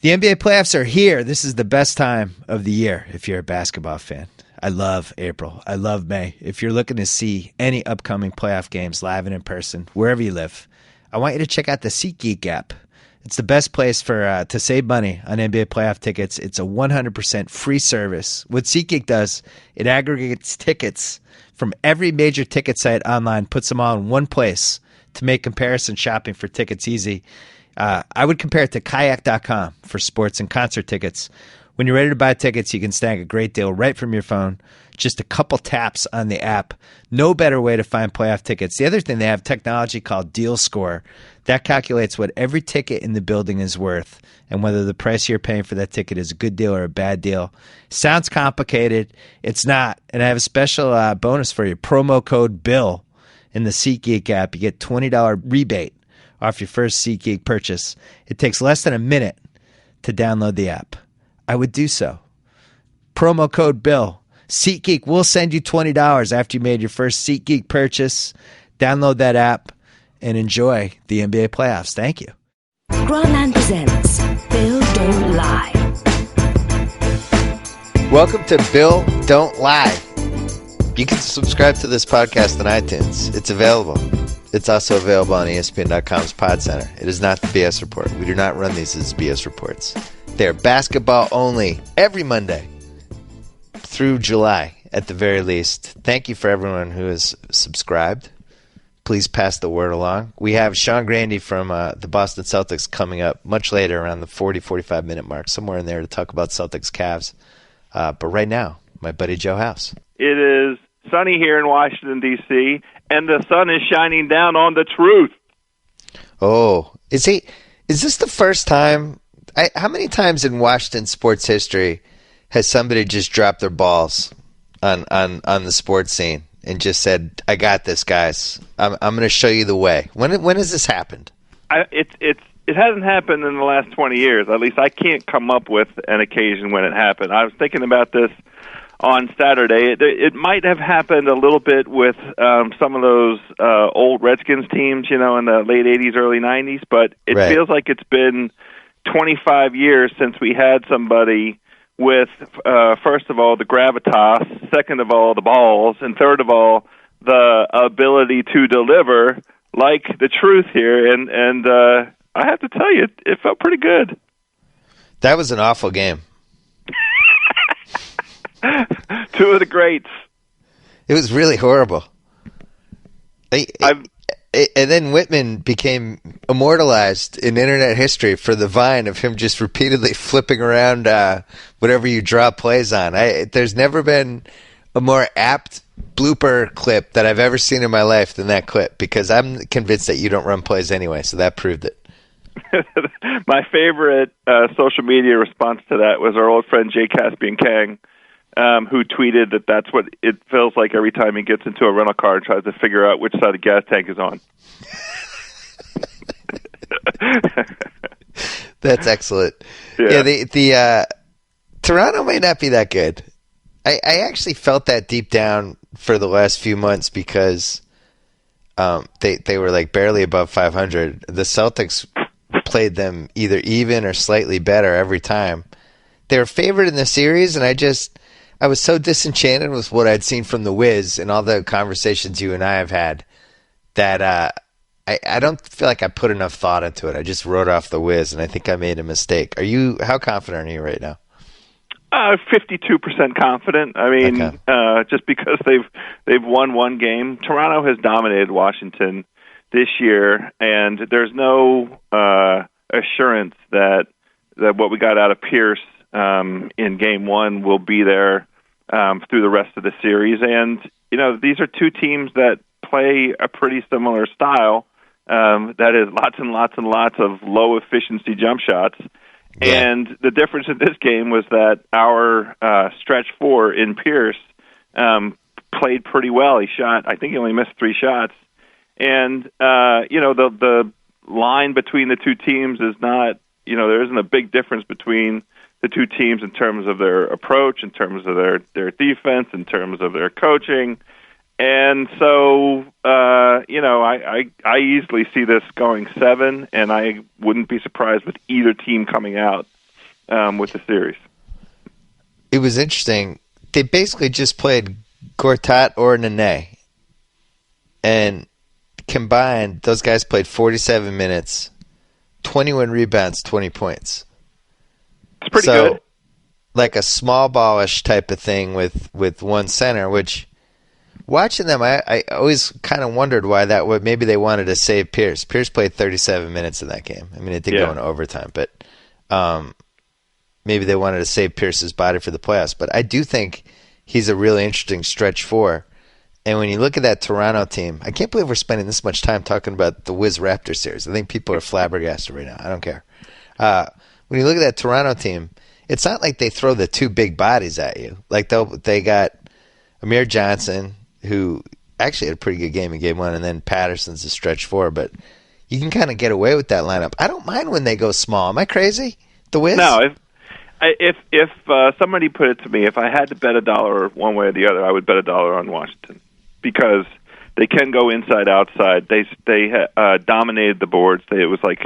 The NBA playoffs are here. This is the best time of the year if you're a basketball fan. I love April. I love May. If you're looking to see any upcoming playoff games live and in person, wherever you live, I want you to check out the SeatGeek app. It's the best place for to save money on NBA playoff tickets. It's a 100% free service. What SeatGeek does, it aggregates tickets from every major ticket site online, puts them all in one place to make comparison shopping for tickets easy. I would compare it to kayak.com for sports and concert tickets. When you're ready to buy tickets, you can snag a great deal right from your phone. Just a couple taps on the app. No better way to find playoff tickets. The other thing, they have technology called Deal Score. That calculates what every ticket in the building is worth and whether the price you're paying for that ticket is a good deal or a bad deal. Sounds complicated. It's not. And I have a special bonus for you. Promo code BILL in the SeatGeek app. You get $20 rebate off your first SeatGeek purchase. It takes less than a minute to download the app. I would do so. Promo code BILL. SeatGeek will send you $20 after you made your first SeatGeek purchase. Download that app and enjoy the NBA playoffs. Thank you. Grande presents Bill Don't Lie. Welcome to Bill Don't Lie. You can subscribe to this podcast on iTunes. It's available. It's also available on ESPN.com's Pod Center. It is not the BS Report. We do not run these as BS reports. They're basketball only every Monday through July at the very least. Thank you for everyone who has subscribed. Please pass the word along. We have Sean Grande from the Boston Celtics coming up much later around the 40-45 minute mark, somewhere in there to talk about Celtics Cavs. But right now, my buddy Joe House. It is sunny here in Washington, D.C., and the sun is shining down on the truth. Oh, is this the first time? How many times in Washington sports history has somebody just dropped their balls on the sports scene and just said, "I got this, guys. I'm going to show you the way"? When has this happened? It hasn't happened in the last 20 years. At least I can't come up with an occasion when it happened. I was thinking about this on Saturday. It might have happened a little bit with some of those old Redskins teams, in the late 80s, early 90s, but it Right. feels like it's been 25 years since we had somebody with, first of all, the gravitas, second of all, the balls, and third of all, the ability to deliver, like the truth here. And I have to tell you, it felt pretty good. That was an awful game. Two of the greats. It was really horrible. And then Whitman became immortalized in internet history for the vine of him just repeatedly flipping around whatever you draw plays on. There's never been a more apt blooper clip that I've ever seen in my life than that clip, because I'm convinced that you don't run plays anyway, so that proved it. My favorite social media response to that was our old friend Jay Caspian Kang, who tweeted that that's what it feels like every time he gets into a rental car and tries to figure out which side the gas tank is on. That's excellent. Yeah, the Toronto may not be that good. I actually felt that deep down for the last few months because they were like barely above 500. The Celtics played them either even or slightly better every time. They were favored in the series, and I was so disenchanted with what I'd seen from the Wiz and all the conversations you and I have had that I don't feel like I put enough thought into it. I just wrote off the Wiz, and I think I made a mistake. How confident are you right now? 52% confident. I mean, Okay. Just because they've won one game. Toronto has dominated Washington this year, and there's no assurance that what we got out of Pierce in Game 1 will be there through the rest of the series. And, these are two teams that play a pretty similar style, that is lots and lots and lots of low-efficiency jump shots. Yeah. And the difference in this game was that our stretch four in Pierce played pretty well. I think he only missed 3 shots. And, the line between the two teams is not, there isn't a big difference between the two teams in terms of their approach, in terms of their defense, in terms of their coaching. And so, I easily see this going 7, and I wouldn't be surprised with either team coming out with the series. It was interesting. They basically just played Gortat or Nene. And combined, those guys played 47 minutes, 21 rebounds, 20 points. It's pretty good. Like a small ballish type of thing with one center, which watching them, I always kind of wondered why that would. Maybe they wanted to save Pierce. Pierce played 37 minutes in that game. I mean, it did go into overtime, but maybe they wanted to save Pierce's body for the playoffs. But I do think he's a really interesting stretch four. And when you look at that Toronto team, I can't believe we're spending this much time talking about the Wiz Raptor series. I think people are flabbergasted right now. I don't care. When you look at that Toronto team, it's not like they throw the two big bodies at you. Like they got Amir Johnson, who actually had a pretty good game in game one, and then Patterson's a stretch four. But you can kind of get away with that lineup. I don't mind when they go small. Am I crazy? The Wiz? No. If somebody put it to me, if I had to bet $1 one way or the other, I would bet $1 on Washington because they can go inside outside. They dominated the boards. It was like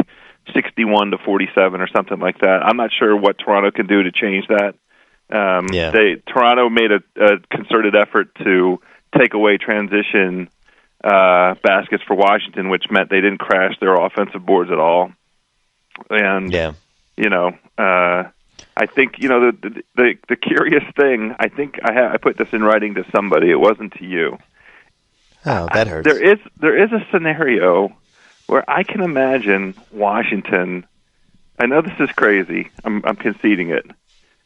61-47 or something like that. I'm not sure what Toronto can do to change that. Toronto made a concerted effort to take away transition baskets for Washington, which meant they didn't crash their offensive boards at all. And I think the curious thing. I think I put this in writing to somebody. It wasn't to you. Oh, that hurts. There is a scenario where I can imagine Washington. I know this is crazy. I'm conceding it.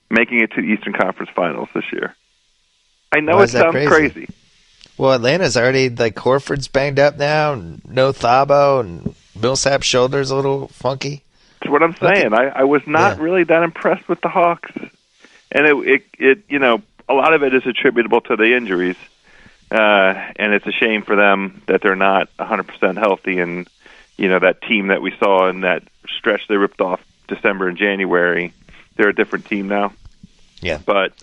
Making it to the Eastern Conference Finals this year. I know it sounds crazy. Well, Atlanta's already Horford's banged up now, and no Thabo, and Millsap's shoulder's a little funky. That's what I'm saying. I was not really that impressed with the Hawks, and it a lot of it is attributable to the injuries, and it's a shame for them that they're not 100% healthy. And that team that we saw in that stretch they ripped off December and January, they're a different team now. Yeah, but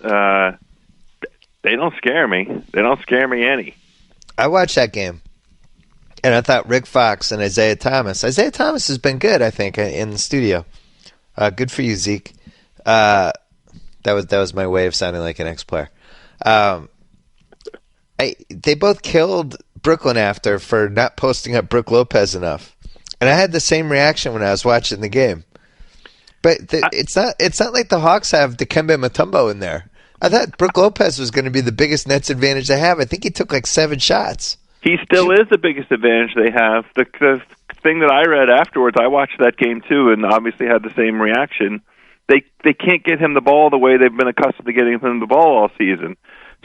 they don't scare me. They don't scare me any. I watched that game. And I thought Rick Fox and Isaiah Thomas has been good, I think, in the studio. Good for you, Zeke. That was my way of sounding like an ex-player. They both killed Brooklyn after for not posting up Brook Lopez enough. And I had the same reaction when I was watching the game. But it's not like the Hawks have Dikembe Mutombo in there. I thought Brook Lopez was going to be the biggest Nets advantage they have. I think he took 7 shots. He still is the biggest advantage they have. The thing that I read afterwards, I watched that game too, and obviously had the same reaction. They can't get him the ball the way they've been accustomed to getting him the ball all season.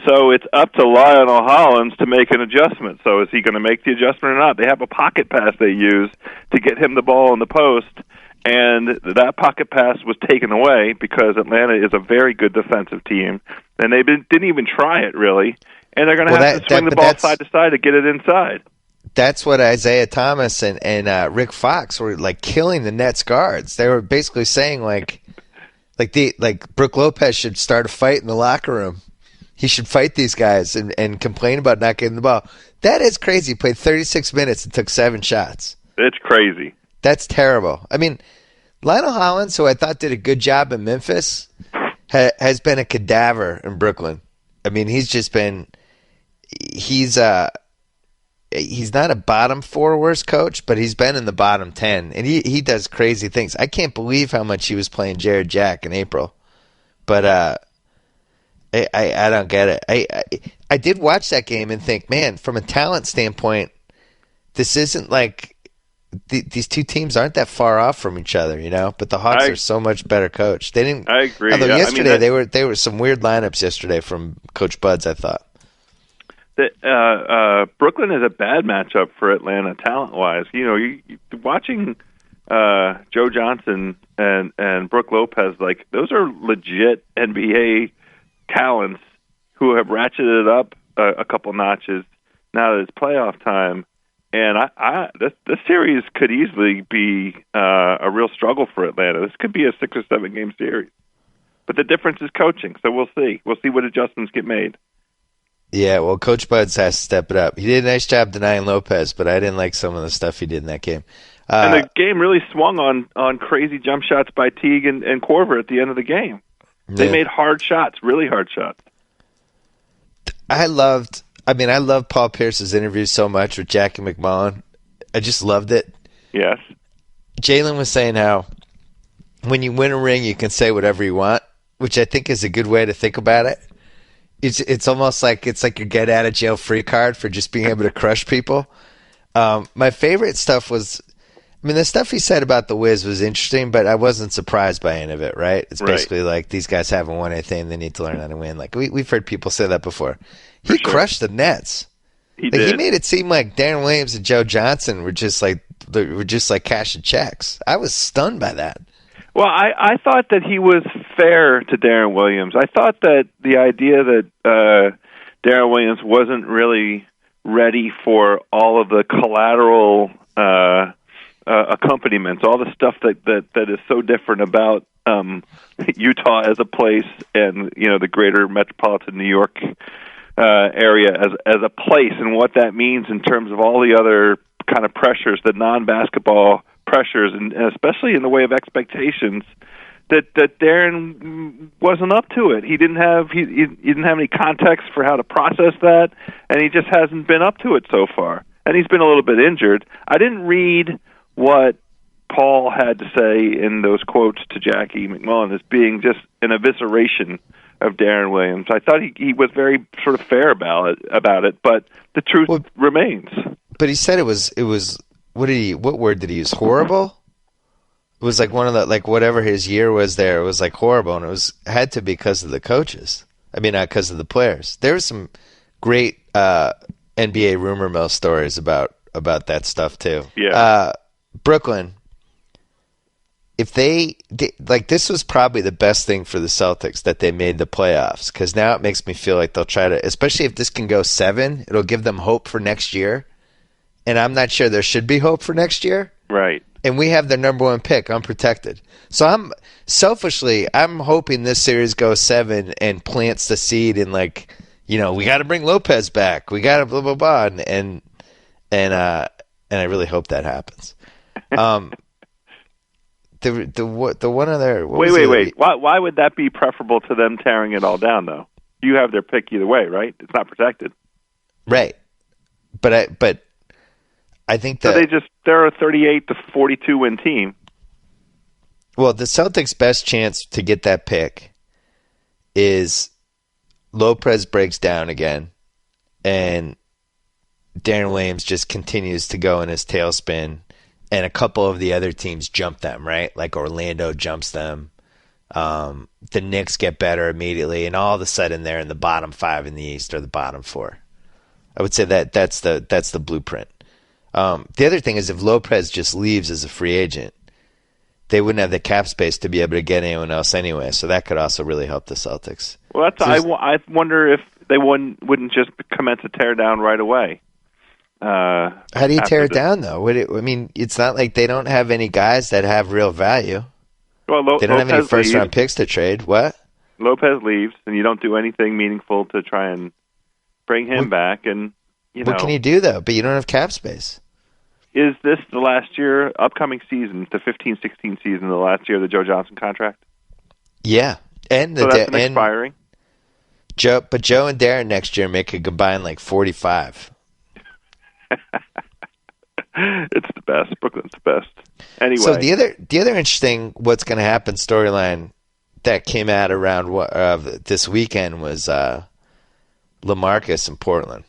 So it's up to Lionel Hollins to make an adjustment. So is he going to make the adjustment or not? They have a pocket pass they use to get him the ball in the post, and that pocket pass was taken away because Atlanta is a very good defensive team, and they didn't even try it really. And they're going to have to swing the ball side to side to get it inside. That's what Isaiah Thomas and Rick Fox were killing the Nets guards. They were basically saying Brook Lopez should start a fight in the locker room. He should fight these guys and complain about not getting the ball. That is crazy. He played 36 minutes and took 7 shots. It's crazy. That's terrible. I mean, Lionel Hollins, who I thought did a good job in Memphis, has been a cadaver in Brooklyn. I mean, he's just been. He's not a bottom 4 worst coach, but he's been in the bottom 10, and he does crazy things. I can't believe how much he was playing Jared Jack in April, but I don't get it. I did watch that game and think, man, from a talent standpoint, this isn't like these two teams aren't that far off from each other, But the Hawks are so much better coached. They didn't. I agree. Although yesterday they were some weird lineups yesterday from Coach Buds, I thought. Brooklyn is a bad matchup for Atlanta talent-wise. You watching Joe Johnson and Brook Lopez, those are legit NBA talents who have ratcheted it up a couple notches now that it's playoff time. And this series could easily be a real struggle for Atlanta. This could be a 6 or 7 game series. But the difference is coaching, so we'll see. We'll see what adjustments get made. Yeah, well, Coach Buds has to step it up. He did a nice job denying Lopez, but I didn't like some of the stuff he did in that game. And the game really swung on crazy jump shots by Teague and Korver at the end of the game. They made hard shots, really hard shots. I loved Paul Pierce's interview so much with Jackie McMullen. I just loved it. Yes. Jalen was saying how when you win a ring, you can say whatever you want, which I think is a good way to think about it. It's almost like it's like your get out of jail free card for just being able to crush people. My favorite stuff was, the stuff he said about the Wiz was interesting, but I wasn't surprised by any of it, right? It's basically like these guys haven't won anything. They need to learn how to win. Like we've heard people say that before. He crushed the Nets. He did. He made it seem like Darren Williams and Joe Johnson were just like cashing checks. I was stunned by that. Well, I thought that he was fair to Darren Williams. I thought that the idea that Darren Williams wasn't really ready for all of the collateral accompaniments, all the stuff that is so different about Utah as a place, and the greater metropolitan New York area as a place, and what that means in terms of all the other kind of pressures, the non-basketball pressures, and especially in the way of expectations, that Darren wasn't up to it. He didn't have any context for how to process that, and he just hasn't been up to it so far. And he's been a little bit injured. I didn't read what Paul had to say in those quotes to Jackie McMullen as being just an evisceration of Darren Williams. I thought he was very sort of fair about it, but the truth remains. But he said it was what word did he use? Horrible? It was like one of the, like whatever his year was there, it was like horrible, and it had to be because of the coaches. I mean, not because of the players. There was some great NBA rumor mill stories about that stuff too. Yeah. Brooklyn, if they like, this was probably the best thing for the Celtics that they made the playoffs, because now it makes me feel like they'll try to, especially if this can go 7, it'll give them hope for next year. And I'm not sure there should be hope for next year. Right. And we have their number 1 pick unprotected. So I'm hoping this series goes 7 and plants the seed in, like, we got to bring Lopez back. We got to blah blah blah, and I really hope that happens. The one other wait. Why would that be preferable to them tearing it all down, though? You have their pick either way, right? It's not protected, right? But I think that they're a 38-42 win team. Well, the Celtics' best chance to get that pick is Lopez breaks down again, and Darren Williams just continues to go in his tailspin, and a couple of the other teams jump them, right? Like Orlando jumps them. The Knicks get better immediately, and all of a sudden they're in the bottom 5 in the East or the bottom 4. I would say that's the blueprint. The other thing is, if Lopez just leaves as a free agent, they wouldn't have the cap space to be able to get anyone else anyway. So that could also really help the Celtics. Well, I wonder if they wouldn't just commence a tear down right away. How do you tear it down, though? It's not like they don't have any guys that have real value. Well, they don't have any first-round picks to trade. What? Lopez leaves, and you don't do anything meaningful to try and bring him back, and what can you do, though? But you don't have cap space. Is this the last year, upcoming season, the 15-16 season, the last year of the Joe Johnson contract? Yeah. And so that's expiring? Joe and Darren next year make a combined like 45. It's the best. Brooklyn's the best. Anyway. So the other interesting what's going to happen storyline that came out around this weekend was LaMarcus in Portland.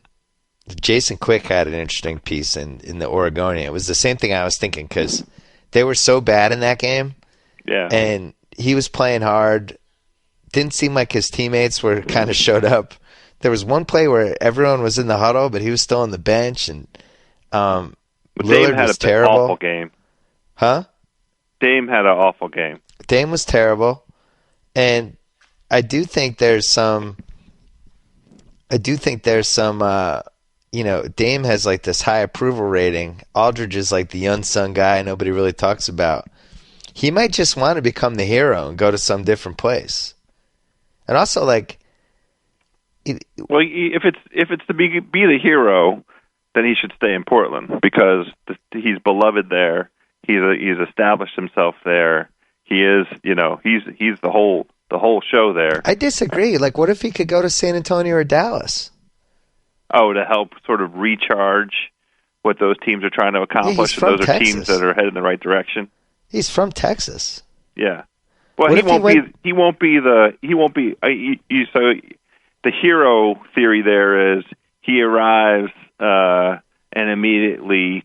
Jason Quick had an interesting piece in the Oregonian. It was the same thing I was thinking, because they were so bad in that game. Yeah. And he was playing hard. Didn't seem like his teammates were kind of showed up. There was one play where everyone was in the huddle, but he was still on the bench, and Lillard was terrible. Awful game. Huh? Dame had an awful game. Dame was terrible, and I do think there's some. Dame has like this high approval rating. Aldridge is like the unsung guy nobody really talks about. He might just want to become the hero and go to some different place. And also, like, if it's to be the hero, then he should stay in Portland, because he's beloved there. He's established himself there. He is, he's the whole show there. I disagree. Like, what if he could go to San Antonio or Dallas? Oh, to help sort of recharge what those teams are trying to accomplish, and those are Texas. teams that are headed in the right direction. He's from Texas. Yeah. Well, he won't be. So the hero theory there is he arrives and immediately,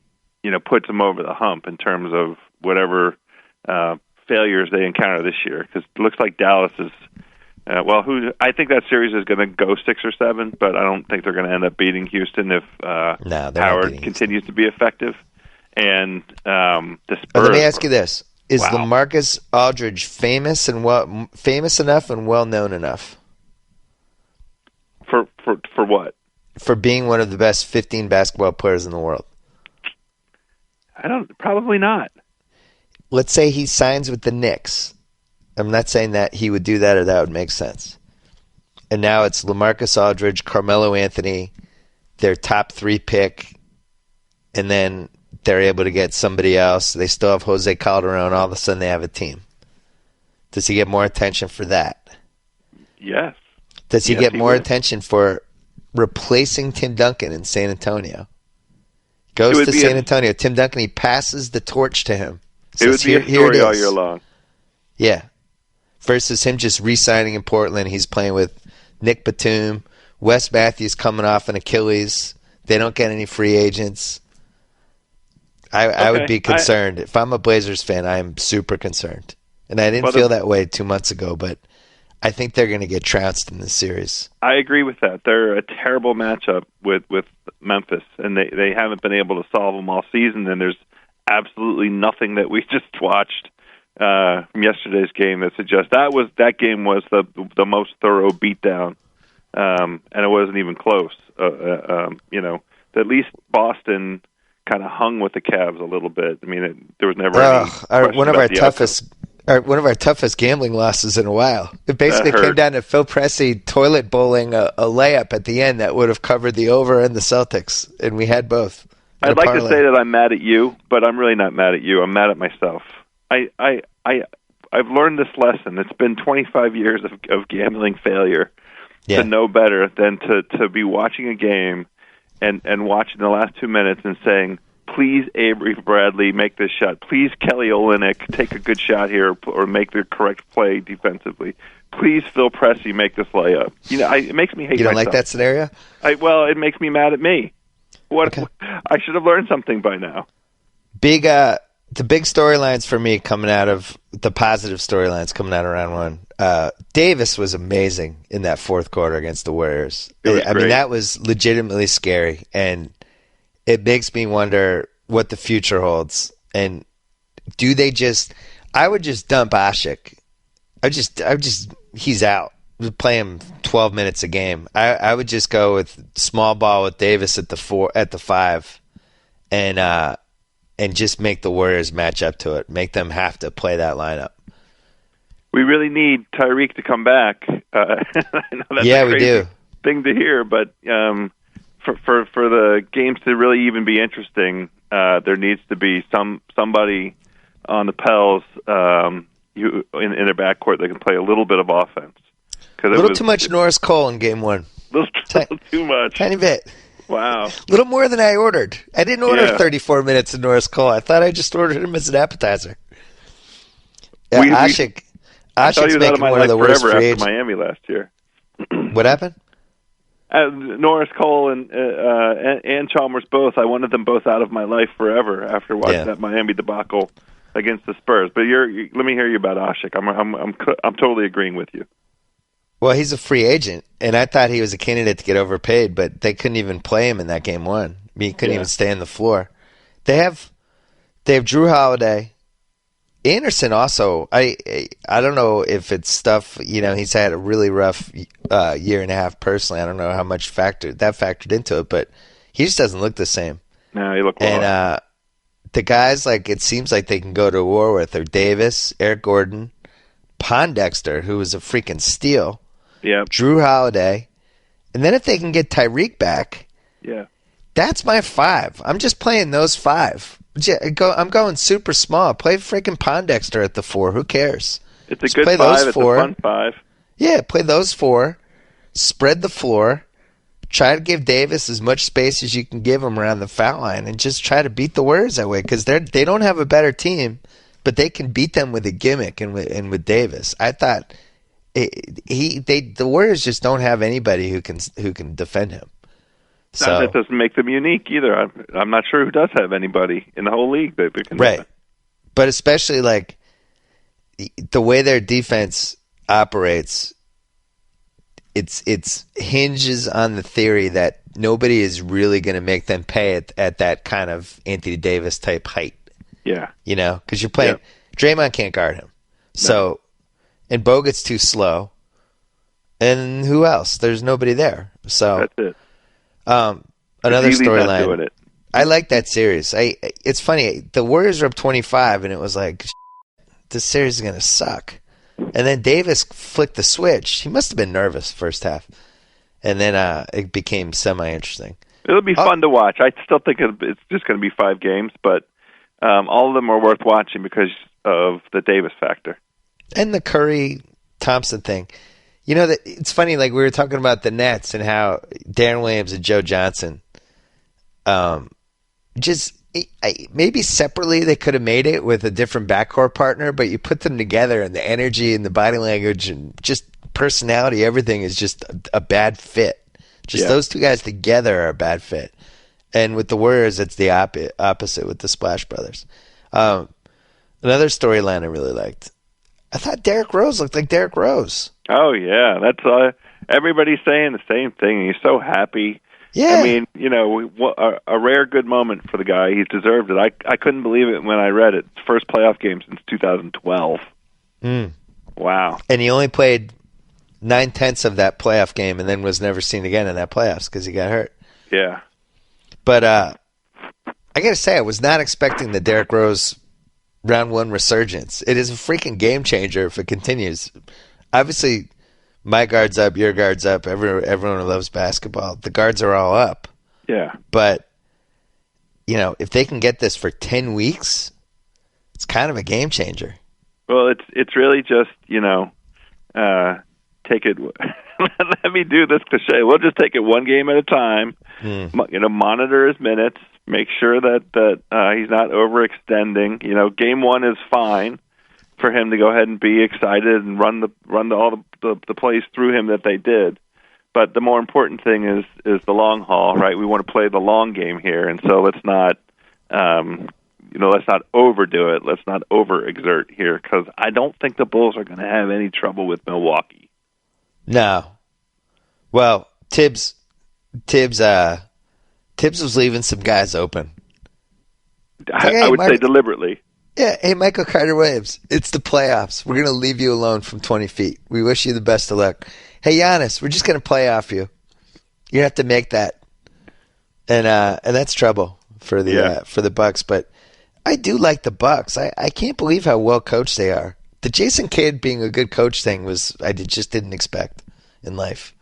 puts them over the hump in terms of whatever failures they encounter this year. Because it looks like Dallas is. I think that series is going to go 6 or 7, but I don't think they're going to end up beating Houston if Howard continues to be effective. And the Spurs. But let me ask you this: is LaMarcus Aldridge famous enough and well known enough? For what? For being one of the best 15 basketball players in the world. Probably not. Let's say he signs with the Knicks. I'm not saying that he would do that or that would make sense. And now it's LaMarcus Aldridge, Carmelo Anthony, their top 3 pick, and then they're able to get somebody else. They still have Jose Calderon. All of a sudden they have a team. Does he get more attention for that? Yes. Does he get more attention for replacing Tim Duncan in San Antonio? Goes to San Antonio. Tim Duncan, he passes the torch to him. It would be a story all year long. Yeah. Versus him just re-signing in Portland. He's playing with Nick Batum. Wes Matthews coming off an Achilles. They don't get any free agents. I would be concerned. If I'm a Blazers fan, I am super concerned. And I didn't feel that way 2 months ago, but I think they're going to get trounced in this series. I agree with that. They're a terrible matchup with Memphis, and they haven't been able to solve them all season, and there's absolutely nothing that we just watched from yesterday's game that suggests that game was the most thorough beatdown, and it wasn't even close. At least Boston kind of hung with the Cavs a little bit. I mean, there was never any question one of about our toughest gambling losses in a while. It basically came down to Phil Pressey toilet bowling a layup at the end that would have covered the over and the Celtics, and we had both. I'd like to say that I'm mad at you, but I'm really not mad at you. I'm mad at myself. I've learned this lesson. It's been 25 years of gambling failure to know better than to be watching a game and watching the last 2 minutes and saying, please, Avery Bradley, make this shot. Please, Kelly Olynyk, take a good shot here or make the correct play defensively. Please, Phil Pressey, make this layup. It makes me hate myself. You don't like that scenario? It makes me mad at me. Okay. I should have learned something by now. The big storylines for me coming out of the positive storylines coming out of round one. Davis was amazing in that fourth quarter against the Warriors. I mean, that was legitimately scary, and it makes me wonder what the future holds. And do they I would just dump Ashik. He's out. Play him 12 minutes a game. I would just go with small ball with Davis at the 5, and just make the Warriors match up to it. Make them have to play that lineup. We really need Tyreek to come back. I know that's a crazy thing to hear, but for the games to really even be interesting, there needs to be somebody on the Pels in their backcourt that can play a little bit of offense. A little too much Norris Cole in game one. A little too much. Tiny bit. Wow. A little more than I ordered. I didn't order 34 minutes of Norris Cole. I thought I just ordered him as an appetizer. Ashik's making one of the worst free agents. After Miami last year. What happened? Norris Cole and Chalmers both. I wanted them both out of my life forever after watching that Miami debacle against the Spurs. But let me hear you about Ashik. I'm totally agreeing with you. Well, he's a free agent, and I thought he was a candidate to get overpaid, but they couldn't even play him in that game one. I mean, he couldn't even stay on the floor. They have Drew Holiday. Anderson also, I don't know if it's stuff, he's had a really rough year and a half personally. I don't know how much factored into it, but he just doesn't look the same. No, he looked And the guys, it seems like they can go to war with are Davis, Eric Gordon, Pondexter, who was a freaking steal. Yeah. Drew Holiday. And then if they can get Tyreek back, that's my 5. I'm just playing those 5. Yeah, I'm going super small. Play freaking Pondexter at the 4. Who cares? It's a Just good play 5. those It's 4. a fun 5. Yeah, play those 4. Spread the floor. Try to give Davis as much space as you can give him around the foul line, and just try to beat the Warriors that way, because they don't have a better team, but they can beat them with a gimmick and with Davis. I thought the Warriors just don't have anybody who can defend him. So that doesn't make them unique either. I'm not sure who does have anybody in the whole league that can. Right, but especially like the way their defense operates, it's hinges on the theory that nobody is really going to make them pay at that kind of Anthony Davis type height. Yeah, because you're playing. Yeah. Draymond can't guard him, so and Bogut's too slow, and who else? There's nobody there. So that's it. Another storyline. I like that series. It's funny. The Warriors were up 25, and it was like, this series is going to suck. And then Davis flicked the switch. He must have been nervous first half. And then it became semi-interesting. It'll be fun to watch. I still think it's just going to be 5 games, but all of them are worth watching because of the Davis factor. And the Curry-Thompson thing. It's funny, like we were talking about the Nets and how Darren Williams and Joe Johnson, maybe separately they could have made it with a different backcourt partner, but you put them together and the energy and the body language and just personality, everything is just a bad fit. Those two guys together are a bad fit. And with the Warriors, it's the opposite with the Splash Brothers. Another storyline I really liked. I thought Derrick Rose looked like Derrick Rose. Oh, yeah. That's everybody's saying the same thing. He's so happy. Yeah. I mean, a rare good moment for the guy. He's deserved it. I couldn't believe it when I read it. First playoff game since 2012. Wow. And he only played 9/10 of that playoff game and then was never seen again in that playoffs because he got hurt. Yeah. But I got to say, I was not expecting the Derrick Rose round 1 resurgence. It is a freaking game changer if it continues. Obviously, my guard's up, your guard's up. Everyone who loves basketball, the guards are all up. Yeah. But, if they can get this for 10 weeks, it's kind of a game changer. Well, it's really just, take it. Let me do this cliche. We'll just take it one game at a time. Monitor his minutes. Make sure that he's not overextending. Game 1 is fine for him to go ahead and be excited and run all the plays through him that they did. But the more important thing is the long haul, right? We want to play the long game here, and so let's not overdo it. Let's not overexert here, because I don't think the Bulls are going to have any trouble with Milwaukee. No. Well, Tibbs was leaving some guys open. I would say deliberately. Yeah, hey, Michael Carter-Williams, it's the playoffs. We're going to leave you alone from 20 feet. We wish you the best of luck. Hey, Giannis, we're just going to play off you. You have to make that. And that's trouble for the Bucks. But I do like the Bucks. I can't believe how well coached they are. The Jason Kidd being a good coach thing I just didn't expect in life.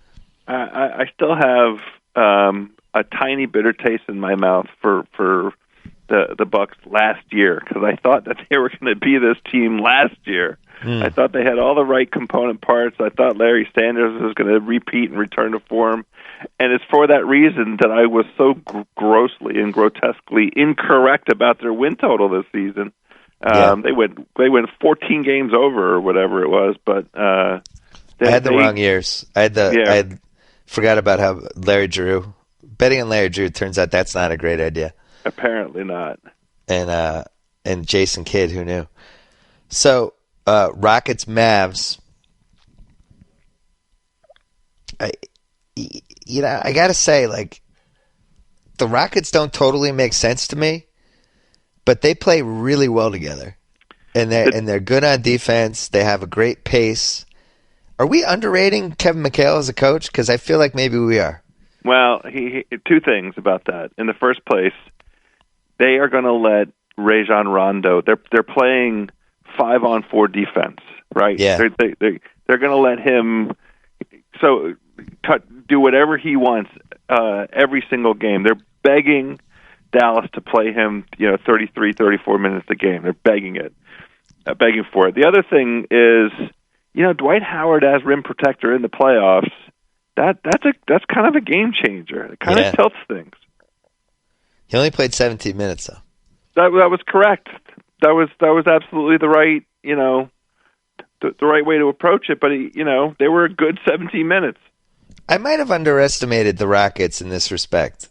I still have a tiny bitter taste in my mouth for the Bucks last year, because I thought that they were going to be this team last year. I thought they had all the right component parts. I thought Larry Sanders was going to repeat and return to form. And it's for that reason that I was so grossly and grotesquely incorrect about their win total this season. They went 14 games over or whatever it was, but I had the wrong years. I forgot about how Larry Drew. Betting on Larry Drew, turns out that's not a great idea. Apparently not. And Jason Kidd, who knew? So Rockets Mavs. I gotta say, like, the Rockets don't totally make sense to me, but they play really well together, and they're good on defense. They have a great pace. Are we underrating Kevin McHale as a coach? Because I feel like maybe we are. Well, two things about that. In the first place, they are going to let Rajon Rondo. They're playing 5-on-4 defense, right? Yeah. They're going to let him do whatever he wants every single game. They're begging Dallas to play him, 33, 34 minutes a game. They're begging for it. The other thing is, Dwight Howard as rim protector in the playoffs. That's kind of a game changer. It kind of tilts things. He only played 17 minutes though. That was correct. That was absolutely the right, the right way to approach it. But they were a good 17 minutes. I might have underestimated the Rockets in this respect.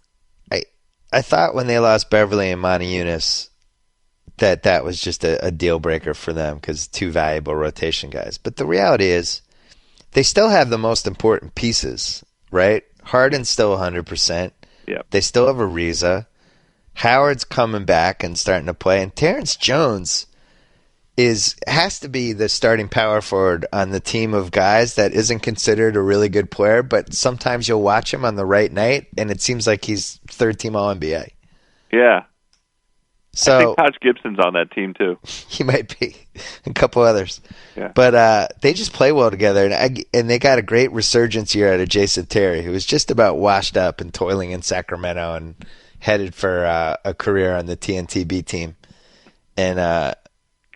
I thought when they lost Beverly and Montejunas that was just a deal breaker for them because two valuable rotation guys. But the reality is they still have the most important pieces, right? Harden's still 100%. Yeah. They still have Ariza. Howard's coming back and starting to play. And Terrence Jones has to be the starting power forward on the team of guys that isn't considered a really good player, but sometimes you'll watch him on the right night, and it seems like he's third-team All-NBA. Yeah. So I think Taj Gibson's on that team, too. He might be. A couple others. Yeah. But they just play well together, and they got a great resurgence here out of Jason Terry, who was just about washed up and toiling in Sacramento and headed for a career on the TNT-B team.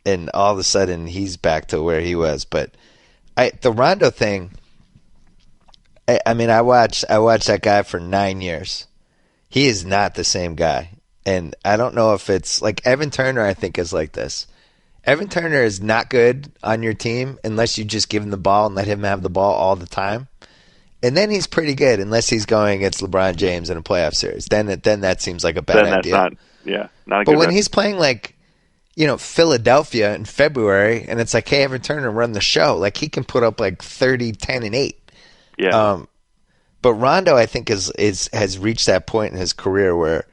And all of a sudden, he's back to where he was. But the Rondo thing, I watched that guy for 9 years. He is not the same guy. And I don't know if it's like Evan Turner, I think, is like this. Evan Turner is not good on your team unless you just give him the ball and let him have the ball all the time. And then he's pretty good unless he's going against LeBron James in a playoff series. Then that seems like a bad idea. Not a but good when he's playing like, Philadelphia in February, and it's like, hey, Evan Turner, run the show. Like, he can put up like 30, 10, and 8. Yeah. But Rondo, I think, has reached that point in his career where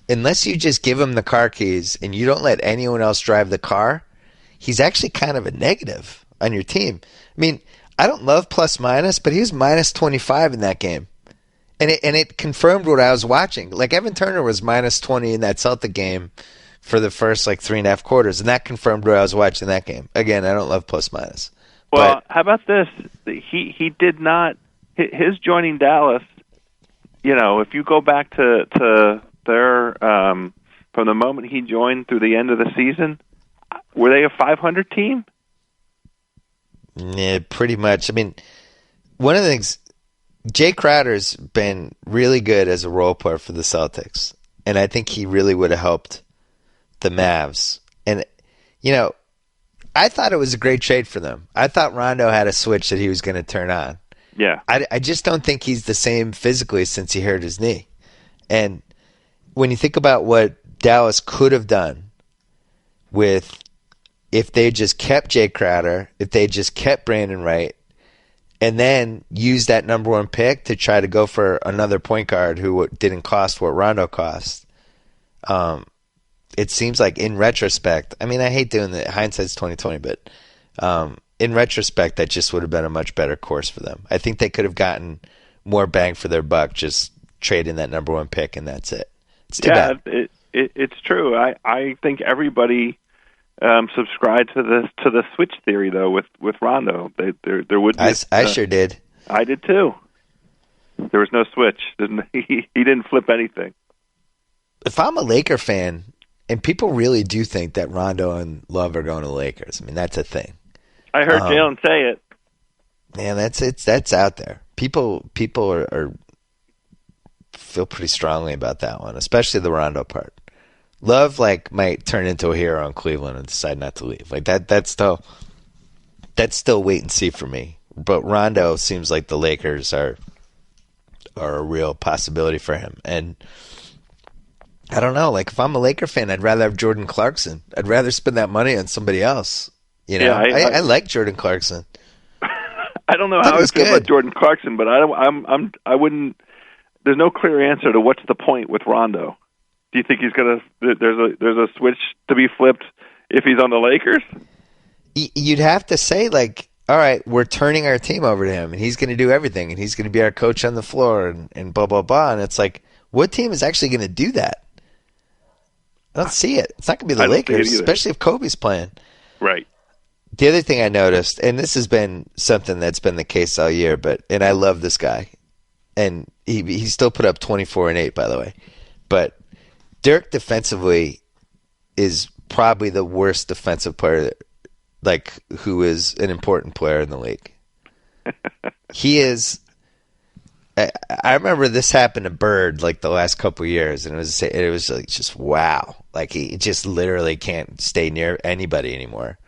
unless you just give him the car keys and you don't let anyone else drive the car, he's actually kind of a negative on your team. I mean, I don't love plus minus, but he was minus 25 in that game. And it confirmed what I was watching. Like, Evan Turner was minus 20 in that Celtic game for the first, 3.5 quarters, and that confirmed what I was watching that game. Again, I don't love plus minus. Well, how about this? He did not – his joining Dallas, if you go back to their from the moment he joined through the end of the season, were they a 500 team? Yeah, pretty much. I mean, one of the things – Jay Crowder's been really good as a role player for the Celtics, and I think he really would have helped the Mavs. And, I thought it was a great trade for them. I thought Rondo had a switch that he was going to turn on. Yeah. I just don't think he's the same physically since he hurt his knee. And when you think about what Dallas could have done with if they just kept Jay Crowder, if they just kept Brandon Wright, and then use that number one pick to try to go for another point guard who didn't cost what Rondo cost. It seems like in retrospect, I mean, I hate doing the hindsight's 20/20, but in retrospect, that just would have been a much better course for them. I think they could have gotten more bang for their buck just trading that number one pick, and that's it. It's too bad. It's true. I think everybody subscribed to the switch theory though with Rondo. There would be. I sure did. I did too. There was no switch. He didn't flip anything. If I'm a Laker fan, and people really do think that Rondo and Love are going to the Lakers, I mean, that's a thing. I heard Jalen say it. Man, that's out there. People are feel pretty strongly about that one, especially the Rondo part. Love might turn into a hero in Cleveland and decide not to leave. That's still wait and see for me. But Rondo seems like the Lakers are a real possibility for him. And I don't know. If I'm a Laker fan, I'd rather have Jordan Clarkson. I'd rather spend that money on somebody else. Yeah, I like Jordan Clarkson. I don't know how I feel about Jordan Clarkson, but I wouldn't. There's no clear answer to what's the point with Rondo. Do you think he's gonna? There's a switch to be flipped if he's on the Lakers? You'd have to say all right, we're turning our team over to him, and he's going to do everything, and he's going to be our coach on the floor, and blah blah blah. And it's what team is actually going to do that? I don't see it. It's not going to be the Lakers, especially if Kobe's playing. Right. The other thing I noticed, and this has been something that's been the case all year, and I love this guy, and he still put up 24 and 8, by the way, but Dirk defensively is probably the worst defensive player, like, who is an important player in the league. He is. I remember this happened to Bird like the last couple of years, and it was like just wow. Like he just literally can't stay near anybody anymore,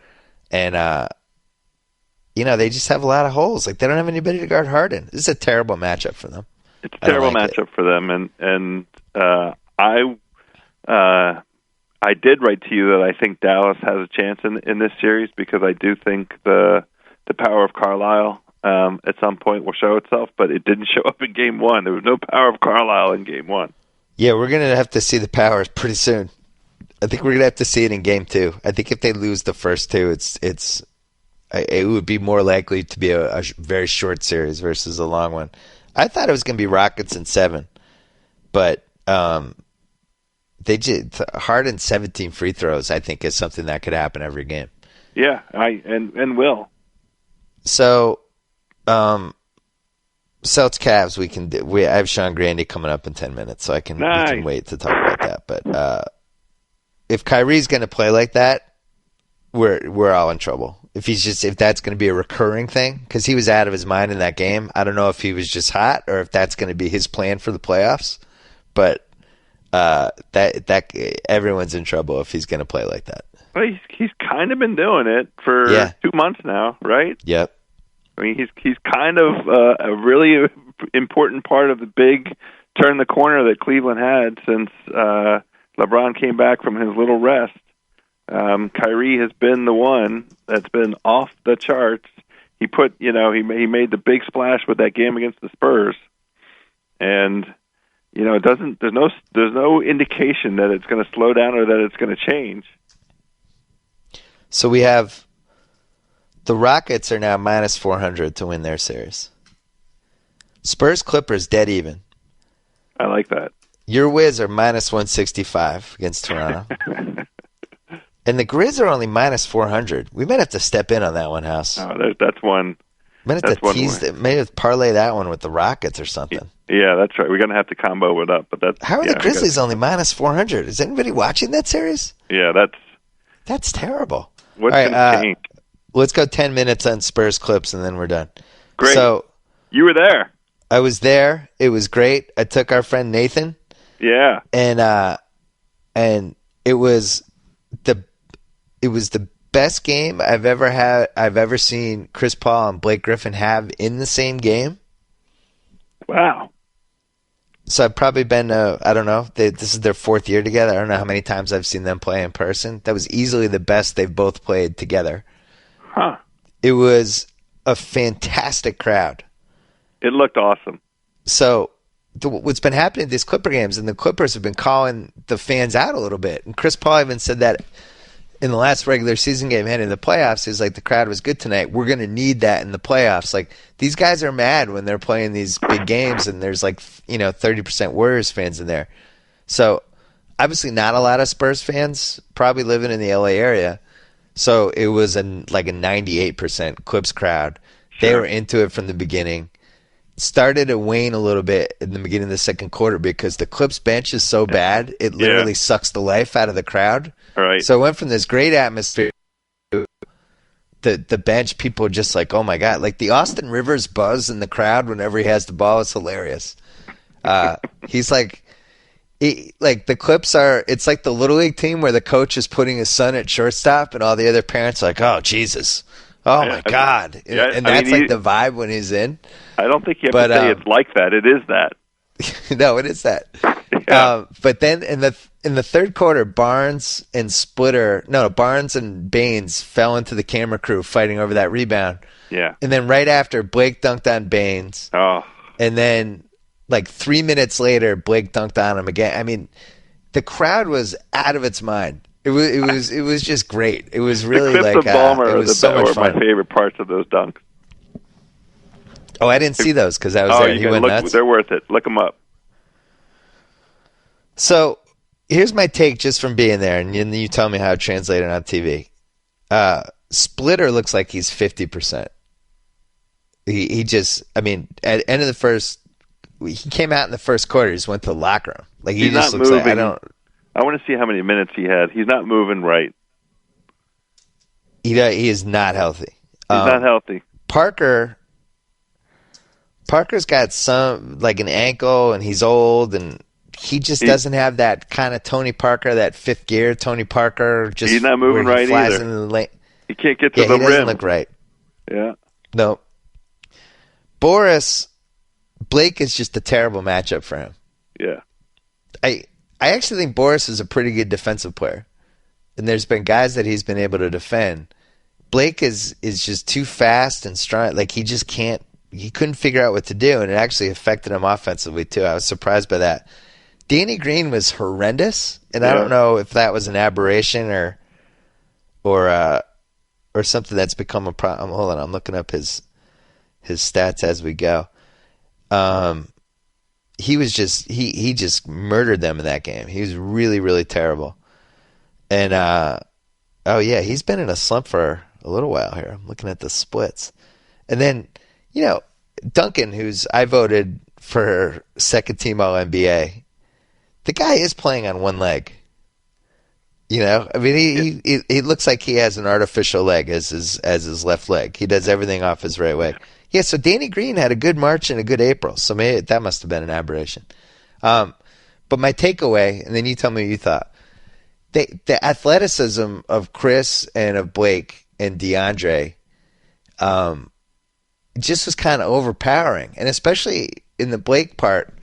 and they just have a lot of holes. Like they don't have anybody to guard Harden. This is a terrible matchup for them. It's a terrible matchup for them, and I did write to you that I think Dallas has a chance in this series because I do think the power of Carlisle at some point will show itself, but it didn't show up in Game 1. There was no power of Carlisle in Game 1. Yeah, we're going to have to see the power pretty soon. I think we're going to have to see it in Game 2. I think if they lose the first two, it would be more likely to be a very short series versus a long one. I thought it was going to be Rockets in 7, but Harden 17 free throws, I think, is something that could happen every game. Yeah, and will. So, Celtics Cavs, I have Sean Grande coming up in 10 minutes, so we can wait to talk about that. But if Kyrie's going to play like that, we're all in trouble. If that's going to be a recurring thing, because he was out of his mind in that game. I don't know if he was just hot or if that's going to be his plan for the playoffs. But that everyone's in trouble if he's going to play like that. Well, he's kind of been doing it for 2 months now, right? Yep. I mean, he's kind of a really important part of the big turn the corner that Cleveland had since LeBron came back from his little rest. Kyrie has been the one that's been off the charts. He made the big splash with that game against the Spurs, and there's no indication that it's going to slow down or that it's going to change. So we have the Rockets are now minus 400 to win their series. Spurs Clippers dead even. I like that. Your Wiz are minus 165 against Toronto. And the Grizz are only minus 400. We might have to step in on that one, House. Oh, that's one. Might have to tease it. Maybe parlay that one with the Rockets or something. Yeah, that's right. We're going to have to combo it up. But how are the Grizzlies only minus 400? Is anybody watching that series? Yeah, that's terrible. What's going to change? Let's go 10 minutes on Spurs Clips, and then we're done. Great. So you were there. I was there. It was great. I took our friend Nathan. Yeah. And it was the best game I've ever seen Chris Paul and Blake Griffin have in the same game. Wow. So I've probably been, I don't know, this is their 4th year together. I don't know how many times I've seen them play in person. That was easily the best they've both played together. Huh. It was a fantastic crowd. It looked awesome. So what's been happening at these Clipper games, and the Clippers have been calling the fans out a little bit. And Chris Paul even said that in the last regular season game heading to the playoffs. He's like, the crowd was good tonight. We're going to need that in the playoffs. Like, these guys are mad when they're playing these big games and there's 30% Warriors fans in there. So obviously not a lot of Spurs fans probably living in the LA area. So it was a 98% Clips crowd. They were into it from the beginning. Started to wane a little bit in the beginning of the second quarter because the Clips bench is so bad, it literally sucks the life out of the crowd. Right. So it went from this great atmosphere to the bench, people are just like, oh my God. Like the Austin Rivers buzz in the crowd whenever he has the ball is hilarious. He's like the Clips are, it's like the Little League team where the coach is putting his son at shortstop and all the other parents are like, oh, Jesus. Oh, my God. And that's the vibe when he's in. I don't think you have to say it's like that. It is that. No, it is that. Yeah. But then in the third quarter, Barnes and Baines fell into the camera crew fighting over that rebound. Yeah. And then right after, Blake dunked on Baines. Oh. And then 3 minutes later, Blake dunked on him again. I mean, the crowd was out of its mind. It was just great. It was really it was so much fun. My favorite parts of those dunks. Oh, I didn't see those because I was there. You went nuts? They're worth it. Look them up. So here's my take just from being there, and you tell me how it translated on TV. Splitter looks like he's 50%. He just, I mean, at the end of the first, he came out in the first quarter. He just went to the locker room. Like he just looks moving. Like I want to see how many minutes he had. He's not moving right. He is not healthy. He's not healthy. Parker's got some, like an ankle, and he's old, and he just doesn't have that kind of Tony Parker, that fifth gear Tony Parker. Just he's not moving right either. He can't get to the rim. He doesn't look right. Yeah. No. Blake is just a terrible matchup for him. Yeah. I actually think Boris is a pretty good defensive player. And there's been guys that he's been able to defend. Blake is just too fast and strong. Like, he couldn't figure out what to do, and it actually affected him offensively too. I was surprised by that. Danny Green was horrendous, and I don't know if that was an aberration or something that's become a problem. Hold on, I'm looking up his stats as we go. He was just he just murdered them in that game. He was really, really terrible. And he's been in a slump for a little while here. I'm looking at the splits. And then, Duncan, who's I voted for second team All NBA, the guy is playing on one leg. I mean, he looks like he has an artificial leg as his left leg. He does everything off his right way. Yeah, so Danny Green had a good March and a good April, so maybe that must have been an aberration. But my takeaway, and then you tell me what you thought, the athleticism of Chris and of Blake and DeAndre just was kind of overpowering, and especially in the Blake part,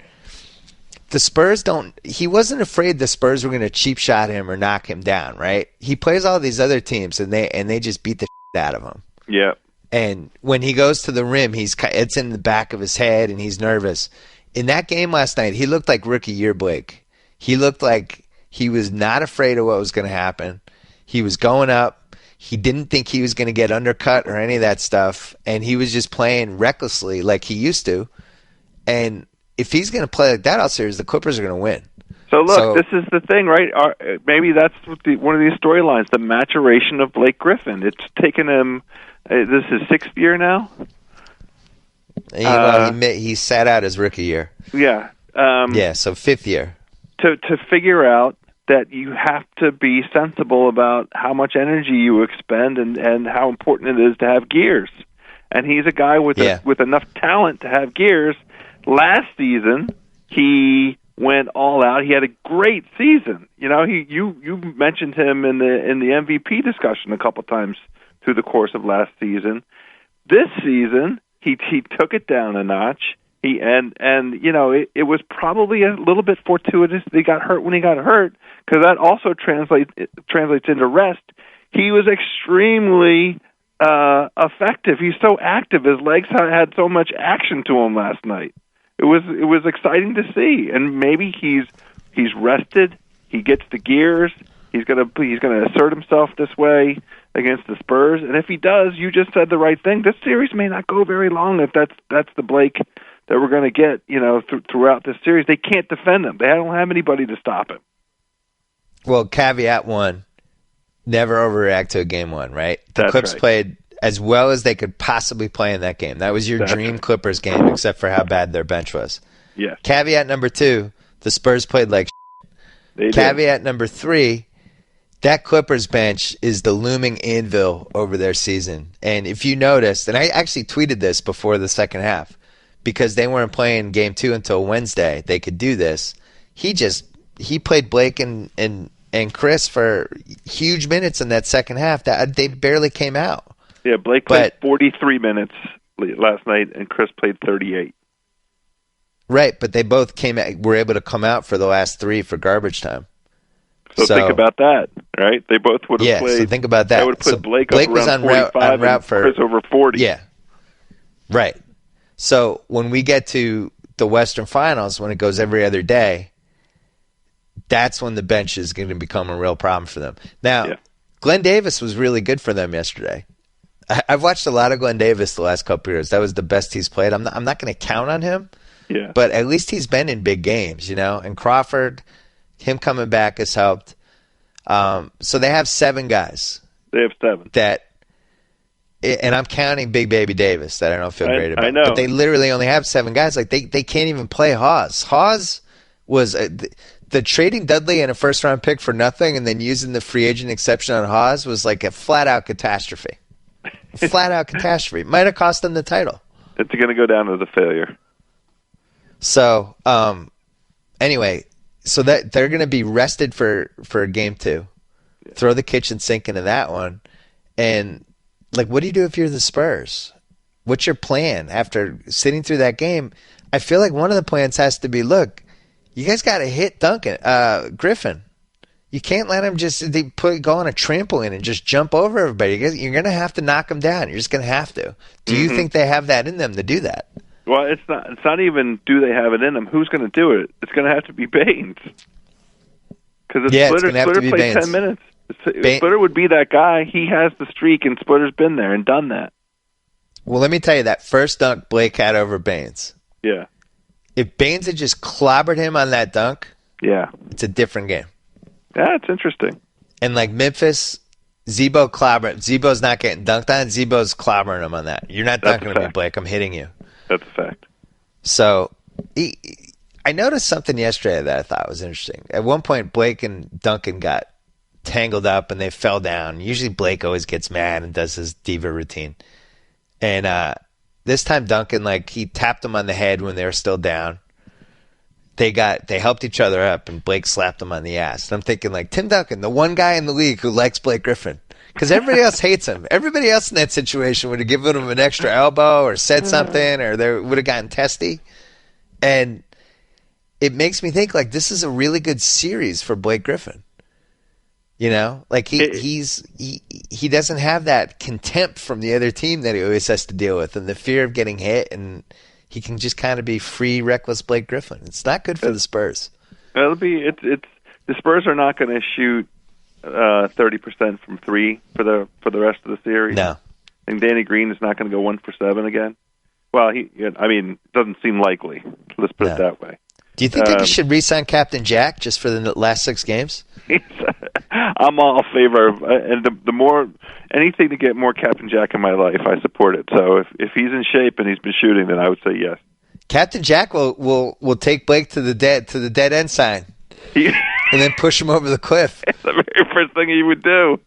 the Spurs he wasn't afraid the Spurs were going to cheap shot him or knock him down, right? He plays all these other teams, and they just beat the shit out of him. Yeah. And when he goes to the rim, it's in the back of his head, and he's nervous. In that game last night, he looked like rookie year Blake. He looked like he was not afraid of what was going to happen. He was going up. He didn't think he was going to get undercut or any of that stuff, and he was just playing recklessly like he used to. And if he's going to play like that all series, the Clippers are going to win. So look, this is the thing, right? Maybe that's one of these storylines, the maturation of Blake Griffin. It's taken him. This is his sixth year now. He sat out his rookie year. Yeah. So fifth year. To figure out that you have to be sensible about how much energy you expend and how important it is to have gears. And he's a guy with enough talent to have gears. Last season, he went all out. He had a great season. You mentioned him in the MVP discussion a couple times through the course of last season. This season, he took it down a notch. It was probably a little bit fortuitous that he got hurt when he got hurt, because that also translates into rest. He was extremely effective. He's so active. His legs had so much action to him last night. It was exciting to see, and maybe he's rested. He gets the gears. He's gonna assert himself this way against the Spurs, and if he does, you just said the right thing. This series may not go very long if that's the Blake that we're going to get. Throughout this series, they can't defend him. They don't have anybody to stop him. Well, caveat one: never overreact to a game one. Right? The Clips played as well as they could possibly play in that game. That was your dream Clippers game, except for how bad their bench was. Yes. Caveat number two, the Spurs played like shit. Caveat number three, that Clippers bench is the looming anvil over their season. And if you noticed, and I actually tweeted this before the second half, because they weren't playing game two until Wednesday, they could do this. He played Blake and Chris for huge minutes in that second half. They barely came out. Yeah, Blake played 43 minutes last night, and Chris played 38. Right, but they both were able to come out for the last three for garbage time. So think about that, right? They both would have played. Yeah, so think about that. They would have put Blake up was around on 45 route and for Chris over 40. Yeah, right. So when we get to the Western Finals, when it goes every other day, that's when the bench is going to become a real problem for them. Now, Glenn Davis was really good for them yesterday. I've watched a lot of Glenn Davis the last couple of years. That was the best he's played. I'm not going to count on him, but at least he's been in big games, And Crawford, him coming back has helped. So they have 7 guys. They have 7. And I'm counting Big Baby Davis that I don't feel great about. I know. But they literally only have 7 guys. Like they can't even play Hawes. Hawes was the trading Dudley and a first-round pick for nothing and then using the free agent exception on Hawes was like a flat-out catastrophe. Flat-out catastrophe. Might have cost them the title. It's going to go down as a failure. So, anyway, so that they're going to be rested for game 2. Yeah. Throw the kitchen sink into that one. And, like, what do you do if you're the Spurs? What's your plan after sitting through that game? I feel like one of the plans has to be, look, you guys got to hit Griffin. You can't let him just go on a trampoline and just jump over everybody. You're going to have to knock him down. You're just going to have to. Do you think they have that in them to do that? Well, it's not even do they have it in them. Who's going to do it? It's going to have to be Baines. Because Splitter played 10 minutes. Splitter would be that guy. He has the streak, and Splitter's been there and done that. Well, let me tell you, that first dunk Blake had over Baines. Yeah. If Baines had just clobbered him on that dunk, yeah, it's a different game. Yeah, it's interesting. And like Memphis, Zebo's not getting dunked on. Zebo's clobbering him on that. You're not dunking on me, Blake. I'm hitting you. That's a fact. So I noticed something yesterday that I thought was interesting. At one point, Blake and Duncan got tangled up and they fell down. Usually Blake always gets mad and does his diva routine. And this time Duncan, like, he tapped him on the head when they were still down. They helped each other up, and Blake slapped him on the ass. And I'm thinking, like, Tim Duncan, the one guy in the league who likes Blake Griffin. Because everybody else hates him. Everybody else in that situation would have given him an extra elbow or said something, or they would have gotten testy. And it makes me think, like, this is a really good series for Blake Griffin. You know? Like, he doesn't have that contempt from the other team that he always has to deal with, and the fear of getting hit, and he can just kind of be free, reckless Blake Griffin. It's not good for the Spurs. The Spurs are not going to shoot 30% from 3 for the rest of the series. No. I think Danny Green is not going to go 1 for 7 again. Well, it doesn't seem likely. Let's put it that way. Do you think they should re-sign Captain Jack just for the last 6 games? I'm all favor of, and the more anything to get more Captain Jack in my life, I support it. So if he's in shape and he's been shooting, then I would say yes. Captain Jack will take Blake to the dead end sign, and then push him over the cliff. It's the very first thing he would do.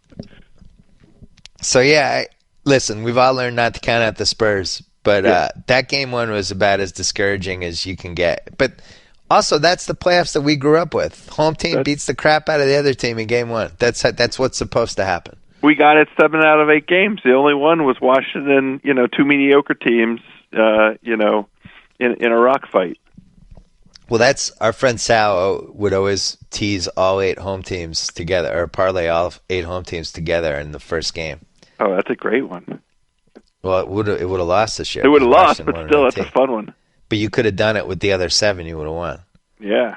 So yeah, listen, we've all learned not to count out the Spurs, but that game 1 was about as discouraging as you can get. But also, that's the playoffs that we grew up with. Home team beats the crap out of the other team in game 1. That's what's supposed to happen. We got it 7 out of 8 games. The only one was Washington. 2 mediocre teams. In a rock fight. Well, that's our friend Sal would always tease all 8 home teams together, or parlay all 8 home teams together in the first game. Oh, that's a great one. Well, it would have lost this year. It would have lost, but still, that's a fun one. But you could have done it with the other 7. You would have won. Yeah.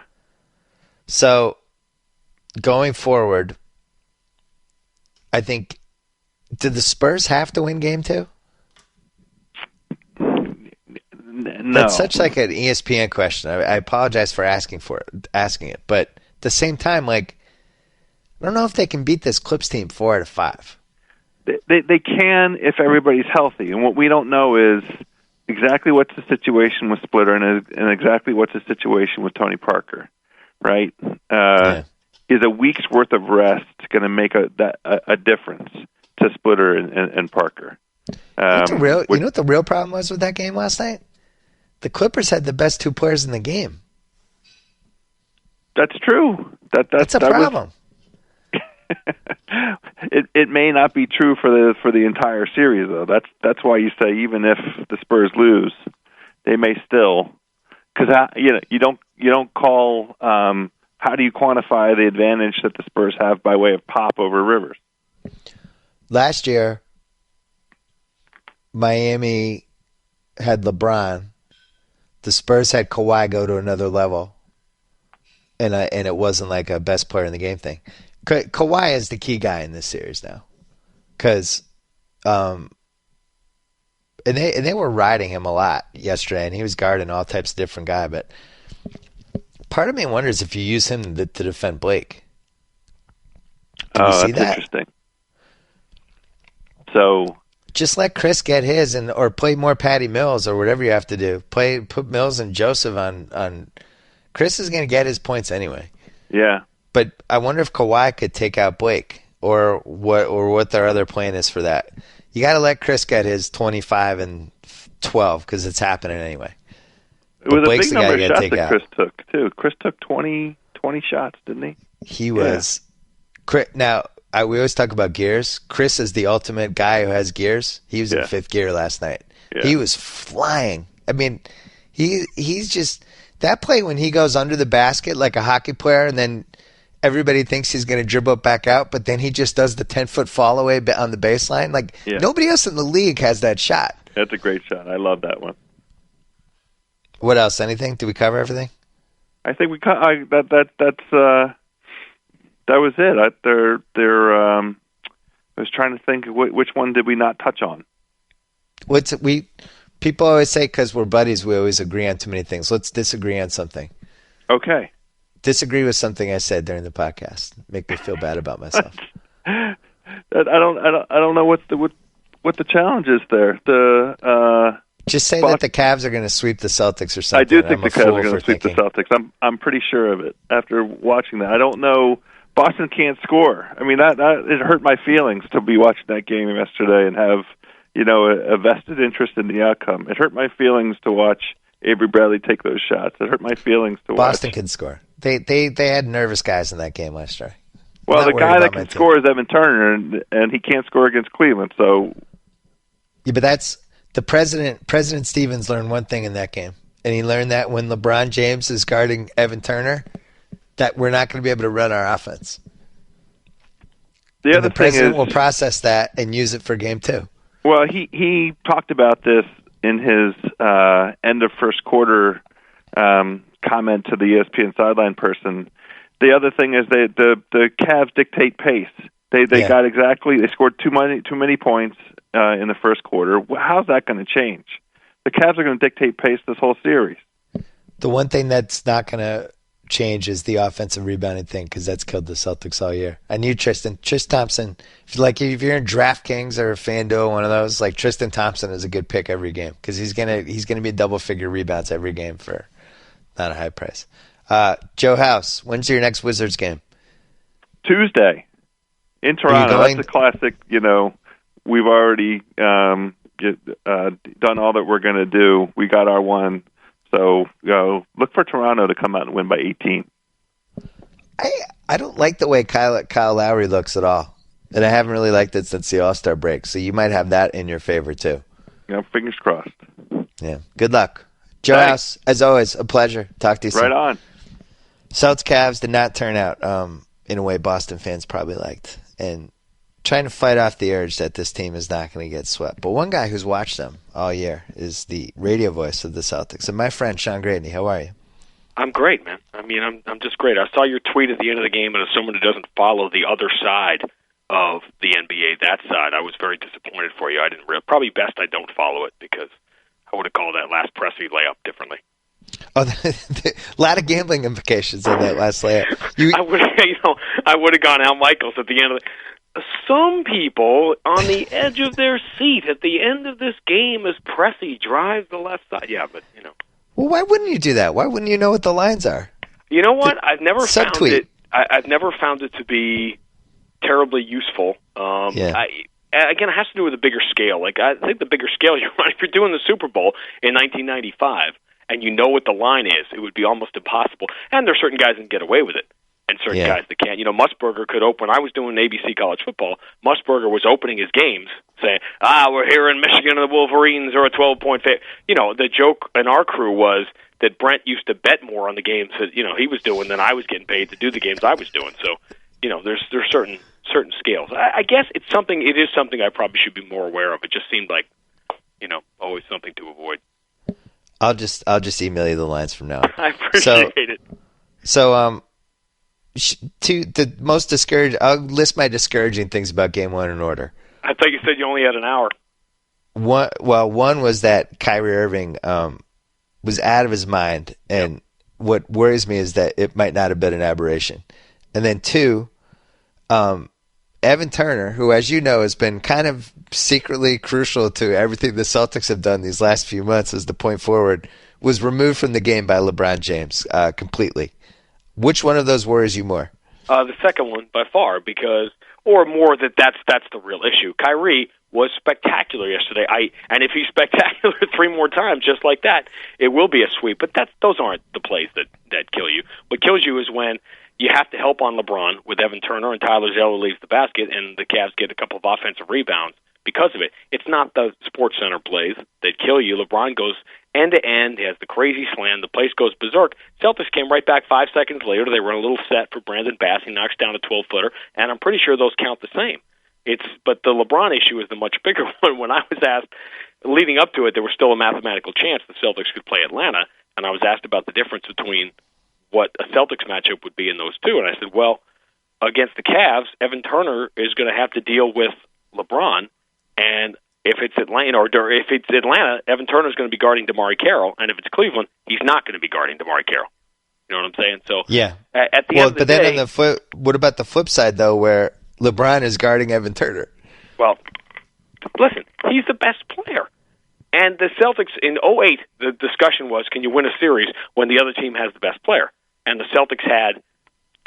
So, going forward, I think, did the Spurs have to win game 2? No. That's such like an ESPN question. I apologize for asking it. But at the same time, like, I don't know if they can beat this Clips team 4 out of 5. They can if everybody's healthy. And what we don't know is exactly what's the situation with Splitter and exactly what's the situation with Tony Parker, right? Is a week's worth of rest going to make a difference to Splitter and Parker? You know what the real problem was with that game last night? The Clippers had the best 2 players in the game. That's true. That's a problem. It may not be true for the entire series, though. That's why you say even if the Spurs lose, they may still, because you don't call. How do you quantify the advantage that the Spurs have by way of pop over Rivers? Last year, Miami had LeBron. The Spurs had Kawhi go to another level, and it wasn't like a best player in the game thing. Kawhi is the key guy in this series now, because and they were riding him a lot yesterday, and he was guarding all types of different guy. But part of me wonders if you use him to defend Blake. Did you see that? Interesting. So just let Chris get his, or play more Patty Mills or whatever you have to do. Put Mills and Joseph on. Chris is going to get his points anyway. Yeah. But I wonder if Kawhi could take out Blake or what their other plan is for that. You got to let Chris get his 25 and 12 because it's happening anyway. It was Blake's a big number of shots take that out. Chris took, too. Chris took 20 shots, didn't he? He was. Now, we always talk about gears. Chris is the ultimate guy who has gears. He was in fifth gear last night. Yeah. He was flying. I mean, he's just that play when he goes under the basket like a hockey player, and then everybody thinks he's going to dribble it back out, but then he just does the 10-foot fall away on the baseline. Like nobody else in the league has that shot. That's a great shot. I love that one. What else? Anything? Did we cover everything? I think we that was it. I was trying to think which one did we not touch on. People always say because we're buddies, we always agree on too many things. Let's disagree on something. Okay. Disagree with something I said during the podcast. Make me feel bad about myself. I don't know what the challenge is there. Just say that the Cavs are going to sweep the Celtics or something. I do think the Cavs are going to sweep the Celtics. I'm pretty sure of it after watching that. I don't know. Boston can't score. I mean, that it hurt my feelings to be watching that game yesterday and have a vested interest in the outcome. It hurt my feelings to watch Avery Bradley take those shots. It hurt my feelings to watch. Boston can score. They had nervous guys in that game last year. Well, the guy that can score is Evan Turner, and he can't score against Cleveland. So, yeah, but that's the president. President Stevens learned one thing in that game, and he learned that when LeBron James is guarding Evan Turner, that we're not going to be able to run our offense. The president will process that and use it for game 2. Well, he talked about this in his end of first quarter comment to the ESPN sideline person. The other thing is the Cavs dictate pace. They got exactly. They scored too many points in the first quarter. How's that going to change? The Cavs are going to dictate pace this whole series. The one thing that's not going to change is the offensive rebounding thing because that's killed the Celtics all year. I knew Tristan Thompson. If you're in DraftKings or FanDuel, one of those, like Tristan Thompson is a good pick every game because he's gonna be double figure rebounds every game for not a high price. Joe House, when's your next Wizards game? Tuesday in Toronto. That's a classic. We've already done all that we're going to do. We got our one. So look for Toronto to come out and win by 18. I don't like the way Kyle Lowry looks at all. And I haven't really liked it since the All-Star break. So you might have that in your favor too. Yeah, fingers crossed. Yeah. Good luck. Joe House, as always, a pleasure. Talk to you soon. Right on. Celtics Cavs did not turn out in a way Boston fans probably liked. And trying to fight off the urge that this team is not going to get swept. But one guy who's watched them all year is the radio voice of the Celtics. And my friend, Sean Grande, how are you? I'm great, man. I mean, I'm just great. I saw your tweet at the end of the game, and as someone who doesn't follow the other side of the NBA, that side, I was very disappointed for you. I didn't probably best I don't follow it because I would have called that last Pressey layup differently. Oh, a lot of gambling implications in that last layup. I would have gone Al Michaels at the end of the. Some people on the edge of their seat at the end of this game as Pressey drives the left side. Yeah, but Well, why wouldn't you do that? Why wouldn't you know what the lines are? You know what? I've never found it. I've never found it to be terribly useful. Again, it has to do with a bigger scale. Like I think the bigger scale you're on. If you're doing the Super Bowl in 1995 and you know what the line is, it would be almost impossible. And there are certain guys that can get away with it. And certain guys that can't. Musburger could open. I was doing ABC college football. Musburger was opening his games saying, we're here in Michigan and the Wolverines are a 12-point favorite. The joke in our crew was that Brent used to bet more on the games that, he was doing than I was getting paid to do the games I was doing. So, there's certain scales. I guess it is something I probably should be more aware of. It just seemed like, always something to avoid. I'll just email you the lines from now on. I appreciate it. So, to the most discouraging, I'll list my discouraging things about Game 1 in order. I thought you said you only had an hour. One was that Kyrie Irving was out of his mind, and what worries me is that it might not have been an aberration. And then 2, Evan Turner, who, as you know, has been kind of secretly crucial to everything the Celtics have done these last few months as the point forward, was removed from the game by LeBron James completely. Which one of those worries you more? The second one by far, that's the real issue. Kyrie was spectacular yesterday. And if he's spectacular 3 more times just like that, it will be a sweep. But those aren't the plays that kill you. What kills you is when you have to help on LeBron with Evan Turner and Tyler Zeller leaves the basket and the Cavs get a couple of offensive rebounds because of it. It's not the Sports Center plays that kill you. LeBron goes end to end. He has the crazy slam. The place goes berserk. Celtics came right back 5 seconds later. They run a little set for Brandon Bass. He knocks down a 12-footer, and I'm pretty sure those count the same. But the LeBron issue is the much bigger one. When I was asked, leading up to it, there was still a mathematical chance the Celtics could play Atlanta, and I was asked about the difference between what a Celtics matchup would be in those two, and I said, well, against the Cavs, Evan Turner is going to have to deal with LeBron, and if it's Atlanta, Evan Turner is going to be guarding DeMar Carroll, and if it's Cleveland, he's not going to be guarding DeMar Carroll. You know what I'm saying? So yeah. At the end of the day, what about the flip side though, where LeBron is guarding Evan Turner? Well, listen, he's the best player. And the Celtics in 2008, the discussion was, can you win a series when the other team has the best player? And the Celtics had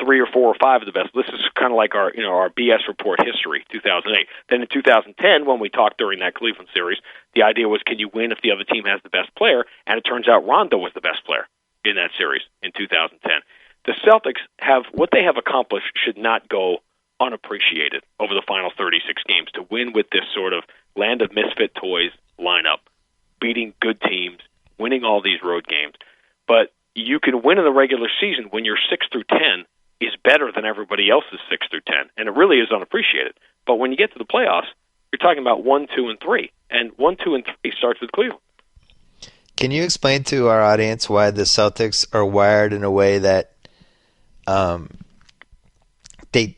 3 or 4 or 5 of the best. This is kind of like our BS report history, 2008. Then in 2010, when we talked during that Cleveland series, the idea was, can you win if the other team has the best player? And it turns out Rondo was the best player in that series in 2010. The Celtics what they have accomplished should not go unappreciated over the final 36 games to win with this sort of land of misfit toys lineup, beating good teams, winning all these road games. But you can win in the regular season when you're 6 through 10 is better than everybody else's 6 through 10, and it really is unappreciated. But when you get to the playoffs, you're talking about 1, 2, and 3, and 1, 2, and 3 starts with Cleveland. Can you explain to our audience why the Celtics are wired in a way that they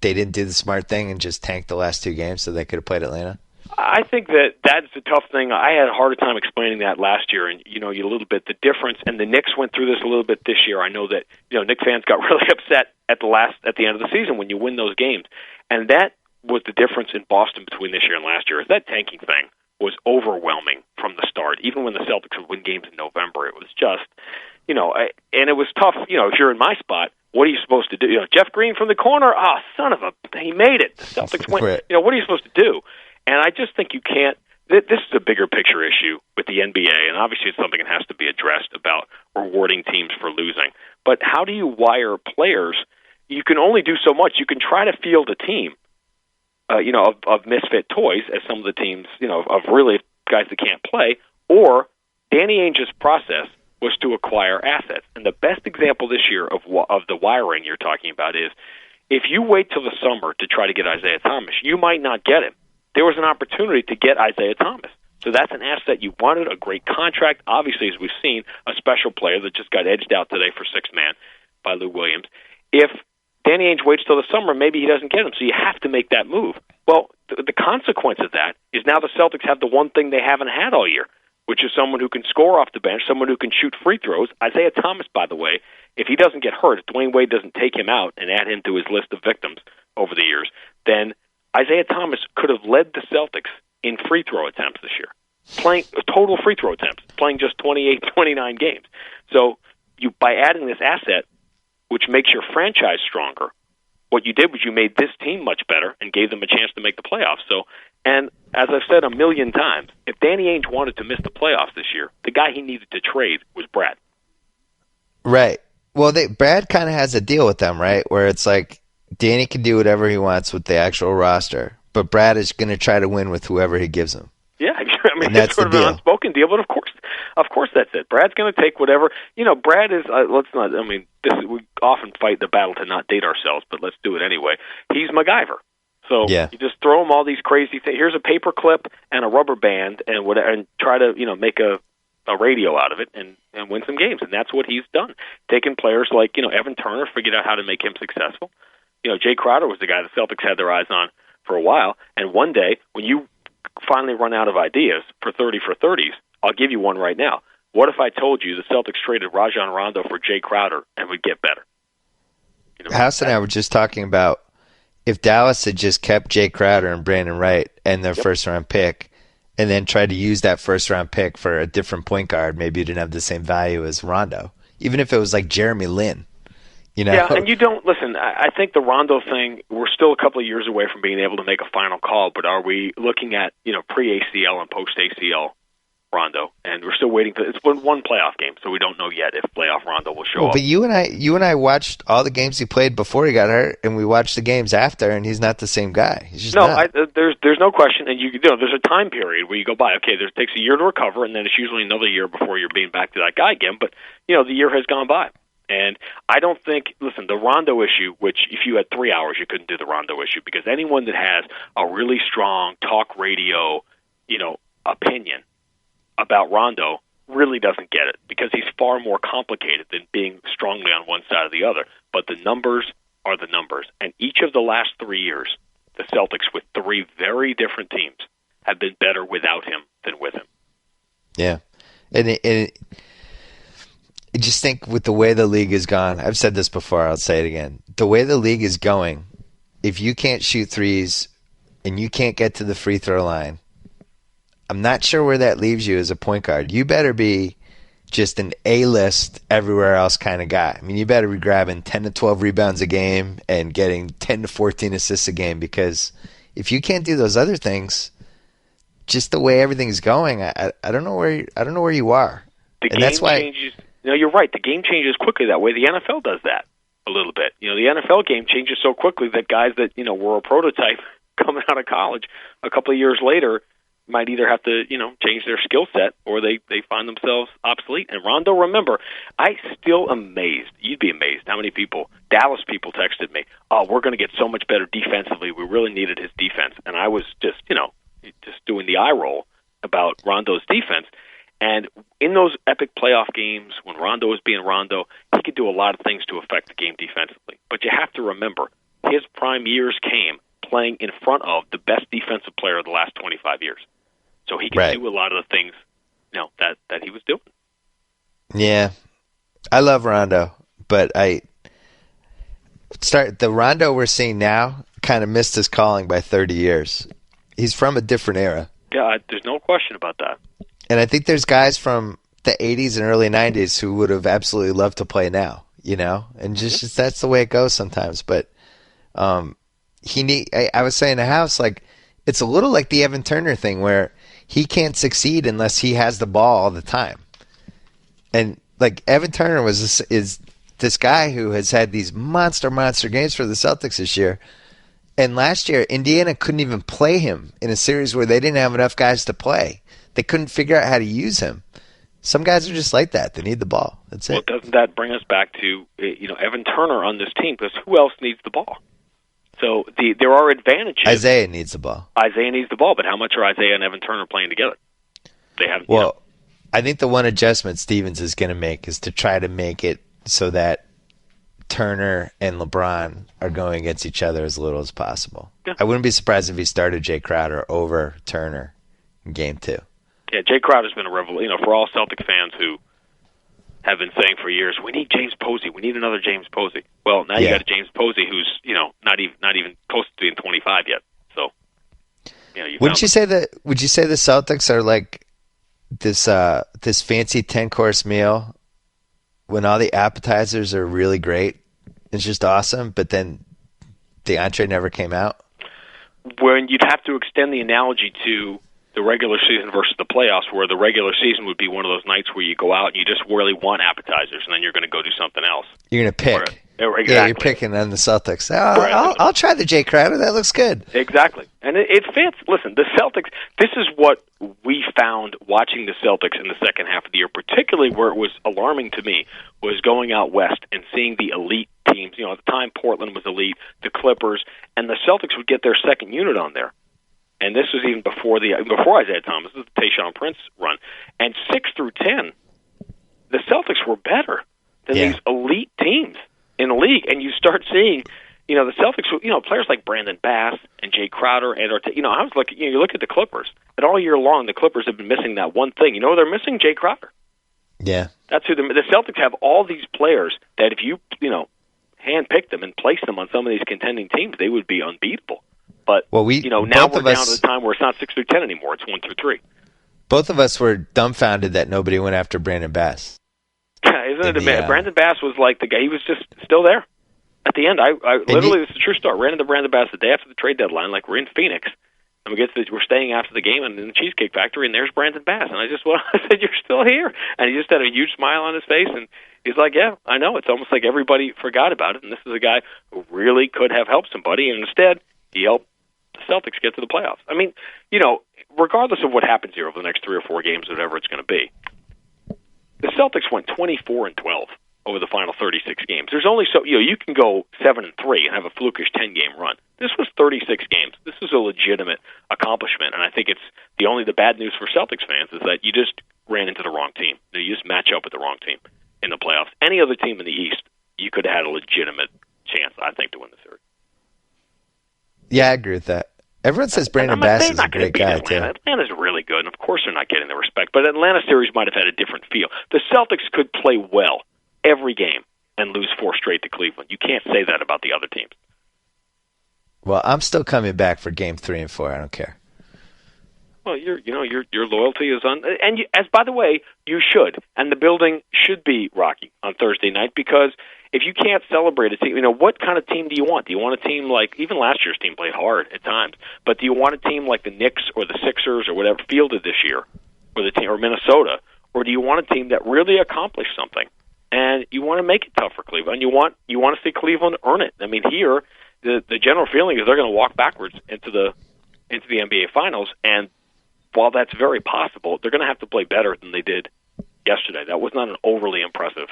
didn't do the smart thing and just tanked the last 2 games so they could have played Atlanta? I think that's the tough thing. I had a harder time explaining that last year, and you a little bit the difference. And the Knicks went through this a little bit this year. I know that Knicks fans got really upset at the end of the season when you win those games, and that was the difference in Boston between this year and last year. Is that tanking thing was overwhelming from the start. Even when the Celtics would win games in November, it was just and it was tough. If you're in my spot, what are you supposed to do? Jeff Green from the corner. Son of a, he made it. The Celtics win. Right. What are you supposed to do? And I just think you can't. This is a bigger picture issue with the NBA, and obviously it's something that has to be addressed about rewarding teams for losing. But how do you wire players? You can only do so much. You can try to field a team, of misfit toys, as some of the teams, of really guys that can't play. Or Danny Ainge's process was to acquire assets. And the best example this year of the wiring you're talking about is if you wait till the summer to try to get Isaiah Thomas, you might not get him. There was an opportunity to get Isaiah Thomas. So that's an asset you wanted, a great contract. Obviously, as we've seen, a special player that just got edged out today for sixth man by Lou Williams. If Danny Ainge waits till the summer, maybe he doesn't get him. So you have to make that move. Well, the consequence of that is now the Celtics have the one thing they haven't had all year, which is someone who can score off the bench, someone who can shoot free throws. Isaiah Thomas, by the way, if he doesn't get hurt, if Dwayne Wade doesn't take him out and add him to his list of victims over the years, then Isaiah Thomas could have led the Celtics in free throw attempts this year, playing total free throw attempts, playing just 28, 29 games. So by adding this asset, which makes your franchise stronger, what you did was you made this team much better and gave them a chance to make the playoffs. So, and as I've said a million times, if Danny Ainge wanted to miss the playoffs this year, the guy he needed to trade was Brad. Right. Well, Brad kind of has a deal with them, right, where it's like, Danny can do whatever he wants with the actual roster, but Brad is going to try to win with whoever he gives him. Yeah, it's sort of an unspoken deal, but of course that's it. Brad's going to take whatever. Brad is. We often fight the battle to not date ourselves, but let's do it anyway. He's MacGyver. So yeah. You just throw him all these crazy things. Here's a paper clip and a rubber band and whatever, and try to make a radio out of it and win some games. And that's what he's done. Taking players like Evan Turner, figured out how to make him successful. Jay Crowder was the guy the Celtics had their eyes on for a while. And one day, when you finally run out of ideas for 30 for 30s, I'll give you one right now. What if I told you the Celtics traded Rajon Rondo for Jay Crowder and would get better? House and I were just talking about if Dallas had just kept Jay Crowder and Brandon Wright and their first-round pick and then tried to use that first-round pick for a different point guard, maybe it didn't have the same value as Rondo. Even if it was like Jeremy Lin. Yeah, and you don't listen. I think the Rondo thing. We're still a couple of years away from being able to make a final call. But are we looking at pre ACL and post ACL Rondo? And we're still waiting for. It's been one playoff game, so we don't know yet if playoff Rondo will show up. But you and I watched all the games he played before he got hurt, and we watched the games after, and he's not the same guy. He's just not. There's no question. And there's a time period where you go by. Okay, it takes a year to recover, and then it's usually another year before you're being back to that guy again. But the year has gone by. And I don't think, listen, the Rondo issue, which if you had 3 hours, you couldn't do the Rondo issue, because anyone that has a really strong talk radio, opinion about Rondo really doesn't get it, because he's far more complicated than being strongly on one side or the other. But the numbers are the numbers. And each of the last 3 years, the Celtics, with three very different teams, have been better without him than with him. Yeah. I just think with the way the league is gone, I've said this before, I'll say it again. The way the league is going, if you can't shoot threes and you can't get to the free throw line, I'm not sure where that leaves you as a point guard. You better be just an A-list everywhere else kind of guy. I mean, you better be grabbing 10 to 12 rebounds a game and getting 10 to 14 assists a game, because if you can't do those other things, just the way everything's going, I don't know where you are. The game changes. You're right. The game changes quickly that way. The NFL does that a little bit. The NFL game changes so quickly that guys that, were a prototype coming out of college a couple of years later might either have to, change their skill set, or they find themselves obsolete. And Rondo, remember, I still amazed. You'd be amazed how many Dallas people texted me, "Oh, we're going to get so much better defensively. We really needed his defense." And I was just doing the eye roll about Rondo's defense. And in those epic playoff games, when Rondo was being Rondo, he could do a lot of things to affect the game defensively. But you have to remember, his prime years came playing in front of the best defensive player of the last 25 years. So he can do a lot of the things that he was doing. Yeah. I love Rondo, but the Rondo we're seeing now kind of missed his calling by 30 years. He's from a different era. Yeah, there's no question about that. And I think there's guys from the 80s and early 90s who would have absolutely loved to play now, and just that's the way it goes sometimes. But I was saying to House, like, it's a little like the Evan Turner thing, where he can't succeed unless he has the ball all the time. And like Evan Turner is this guy who has had these monster games for the Celtics this year. And last year, Indiana couldn't even play him in a series where they didn't have enough guys to play. They couldn't figure out how to use him. Some guys are just like that. They need the ball. That's it. Well, doesn't that bring us back to Evan Turner on this team? Because who else needs the ball? So there are advantages. Isaiah needs the ball. Isaiah needs the ball, but how much are Isaiah and Evan Turner playing together? They haven't. Well, I think the one adjustment Stevens is going to make is to try to make it so that Turner and LeBron are going against each other as little as possible. Yeah. I wouldn't be surprised if he started Jay Crowder over Turner in Game 2. Yeah, Jay Crowder's been a revelation. For all Celtic fans who have been saying for years, we need James Posey. We need another James Posey. Well, now you got a James Posey who's not even close to being 25 yet. So, would you say the Celtics are like this fancy 10-course meal when all the appetizers are really great? It's just awesome, but then the entree never came out. When you'd have to extend the analogy to the regular season versus the playoffs, where the regular season would be one of those nights where you go out and you just really want appetizers, and then you're going to go do something else. You're going to pick. Exactly. Yeah, you're picking on the Celtics. I'll try the Jay Crowder. That looks good. Exactly. And it fits. Listen, the Celtics, this is what we found watching the Celtics in the second half of the year, particularly where it was alarming to me, was going out west and seeing the elite teams. At the time, Portland was elite, the Clippers, and the Celtics would get their second unit on there. And this was even before Isaiah Thomas. This is the Tayshaun Prince run. And 6 through 10, the Celtics were better than these elite teams in the league. And you start seeing, the Celtics, players like Brandon Bass and Jay Crowder and I was looking, you look at the Clippers, and all year long the Clippers have been missing that one thing. They're missing Jay Crowder. Yeah. That's who the Celtics have, all these players that if you, handpick them and place them on some of these contending teams, they would be unbeatable. But, now we're down to the time where it's not 6 through 10 anymore. It's 1 through 3. Both of us were dumbfounded that nobody went after Brandon Bass. Isn't it? Brandon Bass was like the guy. He was just still there at the end. I literally, this is a true story. Ran into Brandon Bass the day after the trade deadline, like we're in Phoenix, and we're staying after the game in the Cheesecake Factory, and there's Brandon Bass, and I said, "You're still here," and he just had a huge smile on his face, and he's like, "Yeah, I know." It's almost like everybody forgot about it, and this is a guy who really could have helped somebody, and instead he helped the Celtics get to the playoffs. I mean, regardless of what happens here over the next 3 or 4 games, whatever it's going to be, the Celtics went 24-12 over the final 36 games. There's only you can go 7-3 and have a flukish 10-game run. This was 36 games. This is a legitimate accomplishment, and I think it's the bad news for Celtics fans is that you just ran into the wrong team. You just match up with the wrong team in the playoffs. Any other team in the East, you could have had a legitimate chance, I think, to win the series. Yeah, I agree with that. Everyone says Brandon Bass is a great guy, too. Atlanta's really good, and of course they're not getting the respect, but Atlanta series might have had a different feel. The Celtics could play well every game and lose 4 straight to Cleveland. You can't say that about the other teams. Well, I'm still coming back for game 3 and 4. I don't care. Well, your loyalty is as by the way, you should, and the building should be rocky on Thursday night, because if you can't celebrate a team, what kind of team do you want? Do you want a team like, even last year's team played hard at times, but do you want a team like the Knicks or the Sixers or whatever fielded this year, or Minnesota, or do you want a team that really accomplished something? And you want to make it tough for Cleveland. You want to see Cleveland earn it. I mean, here the general feeling is they're going to walk backwards into the NBA Finals, and while that's very possible, they're going to have to play better than they did yesterday. That was not an overly impressive.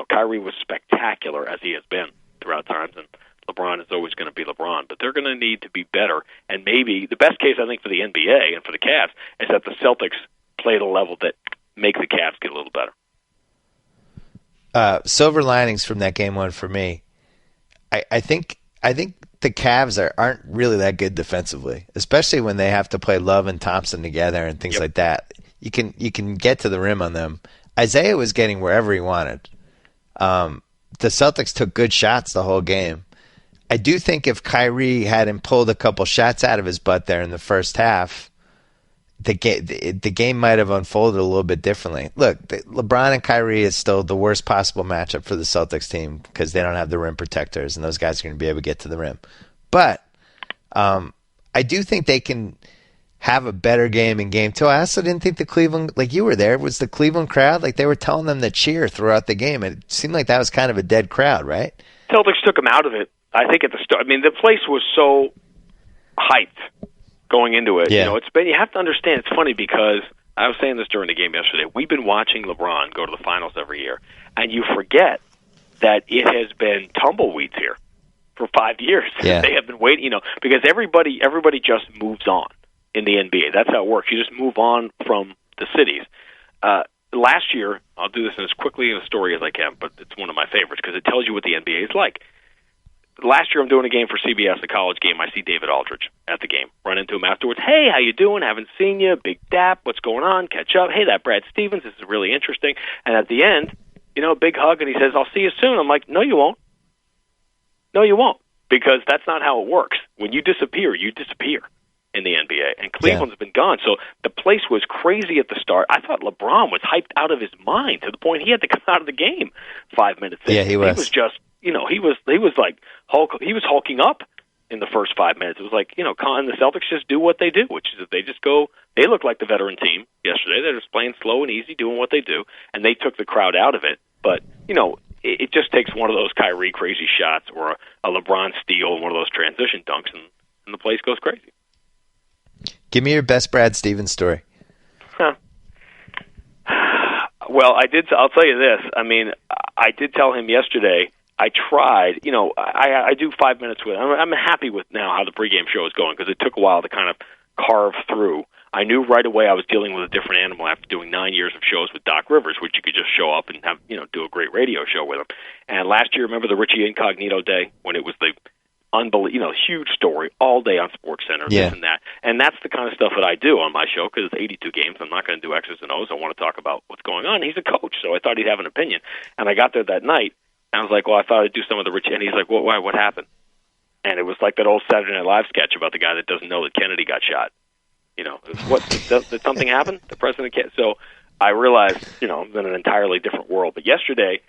Kyrie was spectacular, as he has been throughout times, and LeBron is always going to be LeBron. But they're going to need to be better, and maybe the best case, I think, for the NBA and for the Cavs is that the Celtics play at a level that make the Cavs get a little better. Silver linings from that game 1 for me. I think the Cavs aren't really that good defensively, especially when they have to play Love and Thompson together and things like that. You can get to the rim on them. Isaiah was getting wherever he wanted. The Celtics took good shots the whole game. I do think if Kyrie hadn't pulled a couple shots out of his butt there in the first half, the game might have unfolded a little bit differently. Look, LeBron and Kyrie is still the worst possible matchup for the Celtics team because they don't have the rim protectors, and those guys are going to be able to get to the rim. But I do think they can have a better game in game 2. I also didn't think the Cleveland, like you were there, was the Cleveland crowd, like they were telling them to cheer throughout the game. It seemed like that was kind of a dead crowd, right? Celtics took them out of it, I think, at the start. I mean, the place was so hyped going into it. Yeah. You have to understand, it's funny because I was saying this during the game yesterday. We've been watching LeBron go to the finals every year, and you forget that it has been tumbleweeds here for 5 years. Yeah. They have been waiting, because everybody just moves on in the NBA. That's how it works. You just move on from the cities. Last year, I'll do this in as quickly a story as I can, but it's one of my favorites because it tells you what the NBA is like. Last year, I'm doing a game for CBS, a college game. I see David Aldridge at the game. Run into him afterwards. Hey, how you doing? Haven't seen you. Big dap. What's going on? Catch up. Hey, that Brad Stevens. This is really interesting. And at the end, big hug, and he says, I'll see you soon. I'm like, no, you won't. No, you won't, because that's not how it works. When you disappear in the NBA. And Cleveland's been gone. So the place was crazy at the start. I thought LeBron was hyped out of his mind to the point he had to come out of the game 5 minutes in. Yeah, he was. He was just, he was like Hulk. He was hulking up in the first 5 minutes. It was like, and the Celtics just do what they do, which is that they just go. They look like the veteran team yesterday. They're just playing slow and easy, doing what they do, and they took the crowd out of it. But it just takes one of those Kyrie crazy shots or a LeBron steal, one of those transition dunks, and the place goes crazy. Give me your best Brad Stevens story. Well, I'll tell you this. I mean, I did tell him yesterday. I tried. I do 5 minutes with him. I'm happy with now how the pregame show is going because it took a while to kind of carve through. I knew right away I was dealing with a different animal after doing 9 years of shows with Doc Rivers, which you could just show up and have do a great radio show with him. And last year, remember the Richie Incognito day when it was the huge story all day on SportsCenter, this and that. And that's the kind of stuff that I do on my show because it's 82 games. I'm not going to do X's and O's. I want to talk about what's going on. He's a coach, so I thought he'd have an opinion. And I got there that night, and I was like, well, I thought I'd do some of the Richie. And he's like, well, why? What happened? And it was like that old Saturday Night Live sketch about the guy that doesn't know that Kennedy got shot. Did something happen? The president can't. So I realized, I'm in an entirely different world. But yesterday,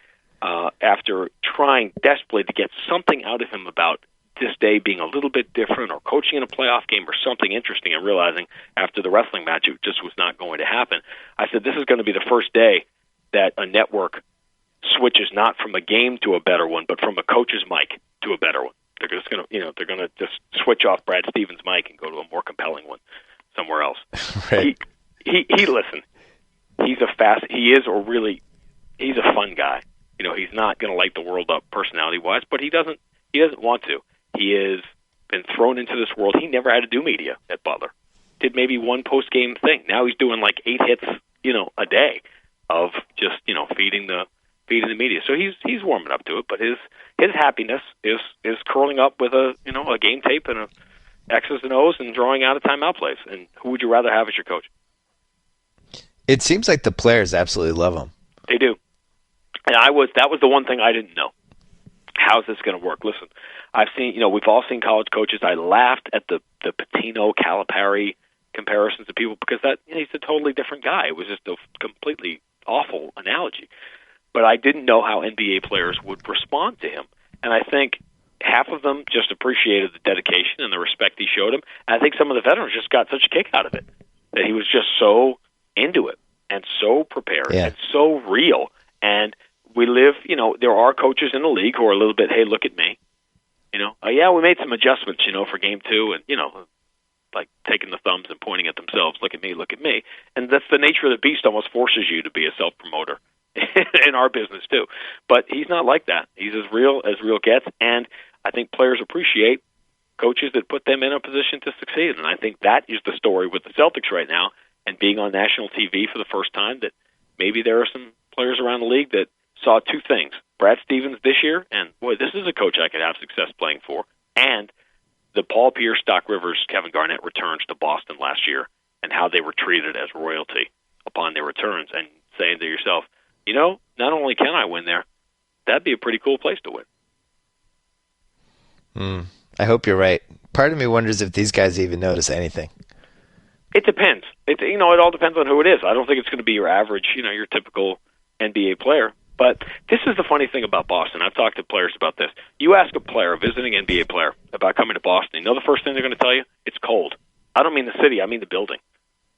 after trying desperately to get something out of him about this day being a little bit different or coaching in a playoff game or something interesting, and realizing after the wrestling match it just was not going to happen, I said, this is going to be the first day that a network switches not from a game to a better one, but from a coach's mic to a better one. They're just going to, they're going to just switch off Brad Stevens' mic and go to a more compelling one somewhere else. Right. He listen. He's a fun guy. He's not going to light the world up personality-wise, but he doesn't want to. He has been thrown into this world. He never had to do media at Butler. Did maybe one post-game thing. Now he's doing like 8 hits, a day of just, feeding the media. So he's warming up to it, but his happiness is curling up with a game tape and a X's and O's and drawing out of timeout plays. And who would you rather have as your coach? It seems like the players absolutely love him. They do. And that was the one thing I didn't know. How's this going to work? Listen, I've seen, we've all seen college coaches. I laughed at the Pitino Calipari comparisons to people because he's a totally different guy. It was just a completely awful analogy. But I didn't know how NBA players would respond to him. And I think half of them just appreciated the dedication and the respect he showed him. And I think some of the veterans just got such a kick out of it, that he was just so into it and so prepared and so real. And we live, there are coaches in the league who are a little bit, hey, look at me. We made some adjustments, for game 2 and, like taking the thumbs and pointing at themselves, look at me. And that's the nature of the beast, almost forces you to be a self-promoter in our business too. But he's not like that. He's as real gets. And I think players appreciate coaches that put them in a position to succeed. And I think that is the story with the Celtics right now, and being on national TV for the first time, that maybe there are some players around the league that saw 2 things. Brad Stevens this year, and boy, this is a coach I could have success playing for, and the Paul Pierce, Doc Rivers, Kevin Garnett returns to Boston last year, and how they were treated as royalty upon their returns, and saying to yourself, not only can I win there, that'd be a pretty cool place to win. I hope you're right. Part of me wonders if these guys even notice anything. It depends. It all depends on who it is. I don't think it's going to be your average, your typical NBA player. But this is the funny thing about Boston. I've talked to players about this. You ask a player, a visiting NBA player, about coming to Boston. The first thing they're going to tell you? It's cold. I don't mean the city. I mean the building.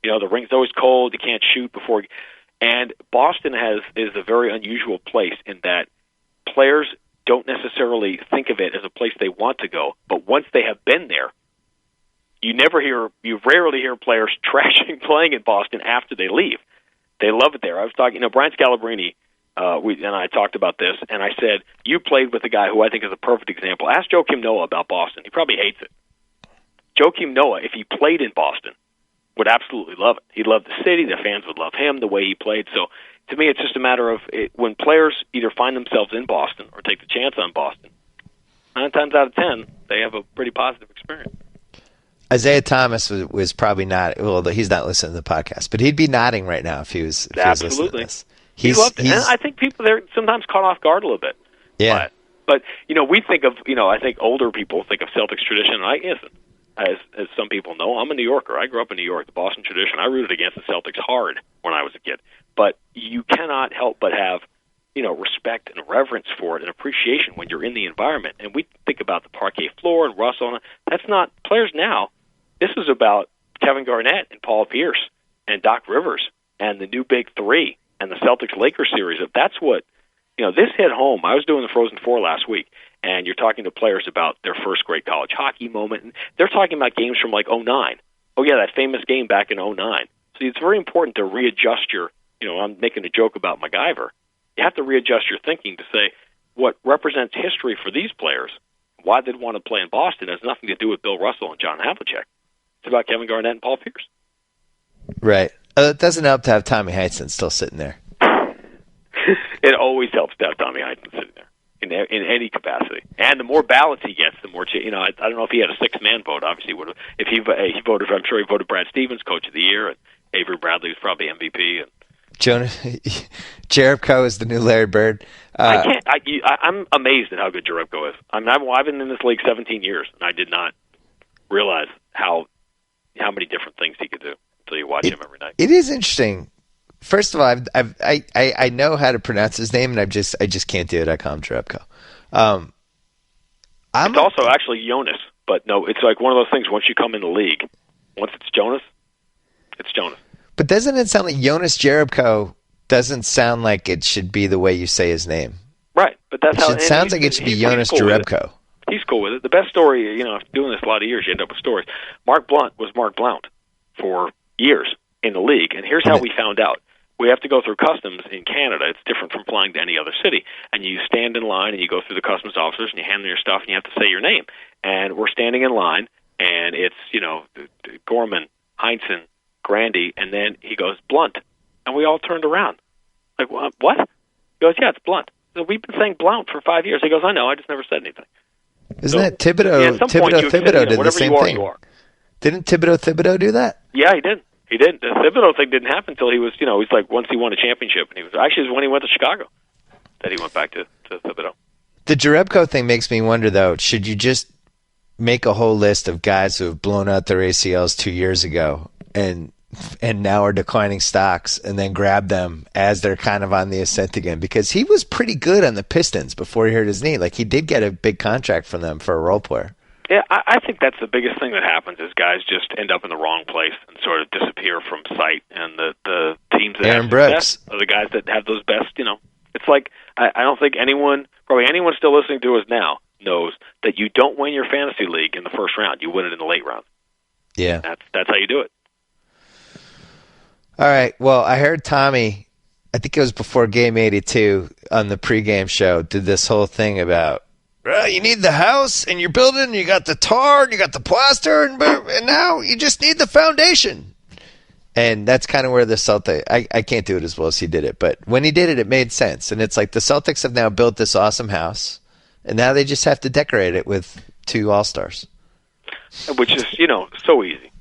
The rink's always cold. You can't shoot before. And Boston is a very unusual place in that players don't necessarily think of it as a place they want to go. But once they have been there, you rarely hear players trashing playing in Boston after they leave. They love it there. I was talking, Brian Scalabrine, and I talked about this, and I said, you played with a guy who I think is a perfect example. Ask Joakim Noah about Boston. He probably hates it. Joakim Noah, if he played in Boston, would absolutely love it. He'd love the city. The fans would love him, the way he played. So to me, it's just a matter of when players either find themselves in Boston or take the chance on Boston, 9 times out of 10, they have a pretty positive experience. Isaiah Thomas was probably not. Well, he's not listening to the podcast, but he'd be nodding right now if he was. Absolutely, listening to this. He loved it. And I think people they're sometimes caught off guard a little bit. Yeah, but we think of I think older people think of Celtics tradition. And I isn't, as some people know, I'm a New Yorker. I grew up in New York. The Boston tradition. I rooted against the Celtics hard when I was a kid. But you cannot help but have respect and reverence for it and appreciation when you're in the environment. And we think about the parquet floor and Russell. That's not players now. This is about Kevin Garnett and Paul Pierce and Doc Rivers and the new Big Three and the Celtics-Lakers series. That's what, this hit home. I was doing the Frozen Four last week, and you're talking to players about their first great college hockey moment. And they're talking about games from like 2009. Oh, yeah, that famous game back in 2009. So it's very important to readjust your, I'm making a joke about MacGyver. You have to readjust your thinking to say what represents history for these players, why they'd want to play in Boston, has nothing to do with Bill Russell and John Havlicek. It's about Kevin Garnett and Paul Pierce. Right. It doesn't help to have Tommy Heinsohn still sitting there. It always helps to have Tommy Heinsohn sitting there in any capacity. And the more ballots he gets, the more. I don't know if he had a 6-man vote. Obviously, would have. If he voted, I'm sure he voted Brad Stevens Coach of the Year, and Avery Bradley was probably MVP. And Jerebko is the new Larry Bird. I'm amazed at how good Jerebko is. I mean, I've been in this league 17 years, and I did not realize how many different things he could do until you watch him every night. It is interesting First of all, I know how to pronounce his name, and I just can't do it. I call him Jerebko. It's also actually Jonas, but no, it's like one of those things. Once you come in the league, once it's Jonas, it's Jonas. But doesn't it sound like Jonas Jerebko doesn't sound like it should be the way you say his name? Right, but that's how it sounds like it should be Jonas Jerebko. He's cool with it. The best story, after doing this a lot of years, you end up with stories. Mark Blount was Mark Blount for years in the league, and here's how we found out. We have to go through customs in Canada. It's different from flying to any other city. And you stand in line, and you go through the customs officers, and you hand them your stuff, and you have to say your name. And we're standing in line, and it's, Gorman, Heinsohn, Grande, and then he goes, Blunt. And we all turned around. Like, what? He goes, yeah, it's Blunt. So we've been saying Blount for 5 years. He goes, I know, I just never said anything. Isn't that Thibodeau? Yeah, Thibodeau did the same thing. You are. Didn't Thibodeau do that? Yeah, he did. He did. The Thibodeau thing didn't happen until he was, he's like once he won a championship, and it was when he went to Chicago that he went back to Thibodeau. The Jerebko thing makes me wonder, though, should you just make a whole list of guys who have blown out their ACLs 2 years ago and now are declining stocks, and then grab them as they're kind of on the ascent again? Because he was pretty good on the Pistons before he hurt his knee. Like, he did get a big contract from them for a role player. Yeah, I think that's the biggest thing that happens is guys just end up in the wrong place and sort of disappear from sight. And the teams that Aaron have Brooks success are the guys that have those best, It's like, I don't think probably anyone still listening to us now knows that you don't win your fantasy league in the first round. You win it in the late round. Yeah. That's how you do it. All right. Well, I heard Tommy, I think it was before Game 82 on the pregame show, did this whole thing about, well, you need the house, and you're building, you got the tar, and you got the plaster, and now you just need the foundation. And that's kind of where the Celtics, I can't do it as well as he did it, but when he did it, it made sense. And it's like the Celtics have now built this awesome house, and now they just have to decorate it with 2 All-Stars. Which is, so easy.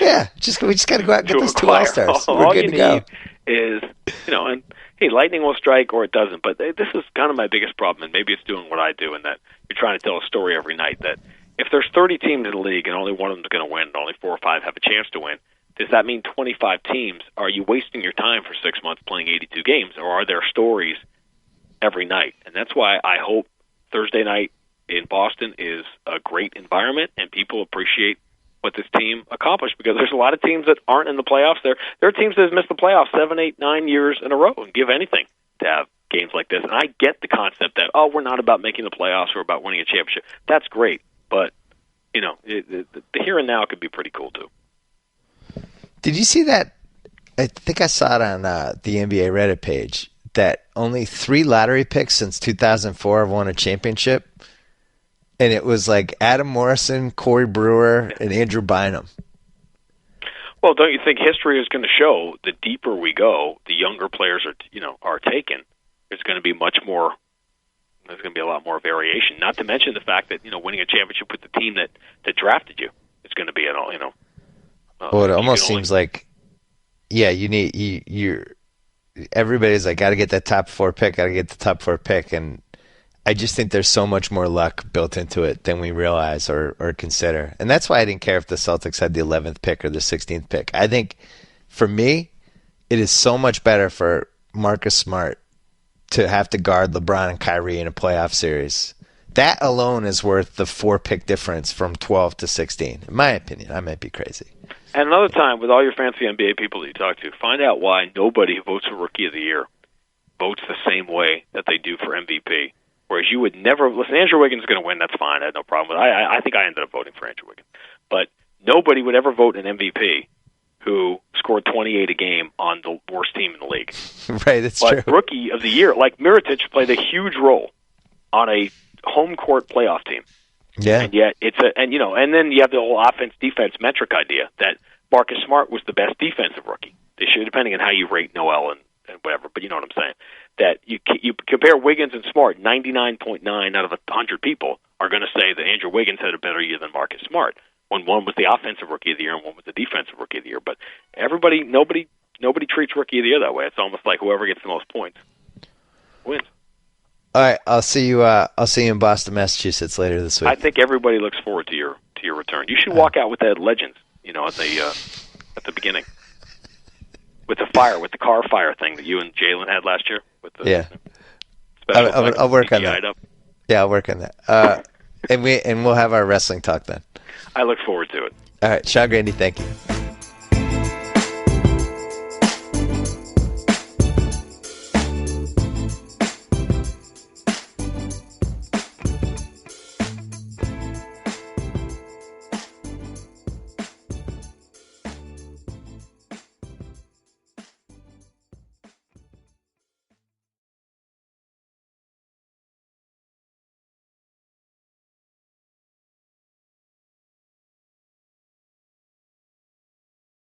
Yeah, we just got to go out and get those 2 All-Stars. All you need is, and hey, lightning will strike or it doesn't. But this is kind of my biggest problem, and maybe it's doing what I do in that you're trying to tell a story every night that if there's 30 teams in the league and only one of them is going to win and only 4 or 5 have a chance to win, does that mean 25 teams? Are you wasting your time for 6 months playing 82 games, or are there stories every night? And that's why I hope Thursday night in Boston is a great environment and people appreciate what this team accomplished, because there's a lot of teams that aren't in the playoffs. There are teams that have missed the playoffs 7, 8, 9 years in a row and give anything to have games like this. And I get the concept that, we're not about making the playoffs or about winning a championship. That's great, but the here and now could be pretty cool too. Did you see that? I think I saw it on the NBA Reddit page that only 3 lottery picks since 2004 have won a championship. And it was like Adam Morrison, Corey Brewer, and Andrew Bynum. Well, don't you think history is going to show the deeper we go, the younger players are taken. There's going to be much more. There's going to be a lot more variation. Not to mention the fact that winning a championship with the team that drafted you is going to be Well, it almost seems like, yeah, you're everybody's like, got to get that top 4 pick, and I just think there's so much more luck built into it than we realize or consider. And that's why I didn't care if the Celtics had the 11th pick or the 16th pick. I think, for me, it is so much better for Marcus Smart to have to guard LeBron and Kyrie in a playoff series. That alone is worth the 4-pick difference from 12 to 16, in my opinion. I might be crazy. And another time, with all your fancy NBA people that you talk to, find out why nobody who votes for Rookie of the Year votes the same way that they do for MVP. Whereas you would never listen. Andrew Wiggins is going to win. That's fine. I had no problem with it. I think I ended up voting for Andrew Wiggins, but nobody would ever vote an MVP who scored 28 a game on the worst team in the league. Right, that's true. But Rookie of the Year, like Mirotic, played a huge role on a home court playoff team. Yeah, and yet and then you have the whole offense defense metric idea that Marcus Smart was the best defensive rookie this year, depending on how you rate Noel and whatever. But you know what I'm saying. That you compare Wiggins and Smart, 99.9 out of 100 people are going to say that Andrew Wiggins had a better year than Marcus Smart, when one was the offensive Rookie of the Year and one was the defensive Rookie of the Year. But nobody treats Rookie of the Year that way. It's almost like whoever gets the most points wins. All right, I'll see you in Boston, Massachusetts later this week. I think everybody looks forward to your return. You should walk out with that Legends, at the beginning. with the car fire thing that you and Jalen had last year. With the, I'll work on that. Yeah, I'll work on that. And we'll have our wrestling talk then. I look forward to it. All right, Sean Grande, thank you.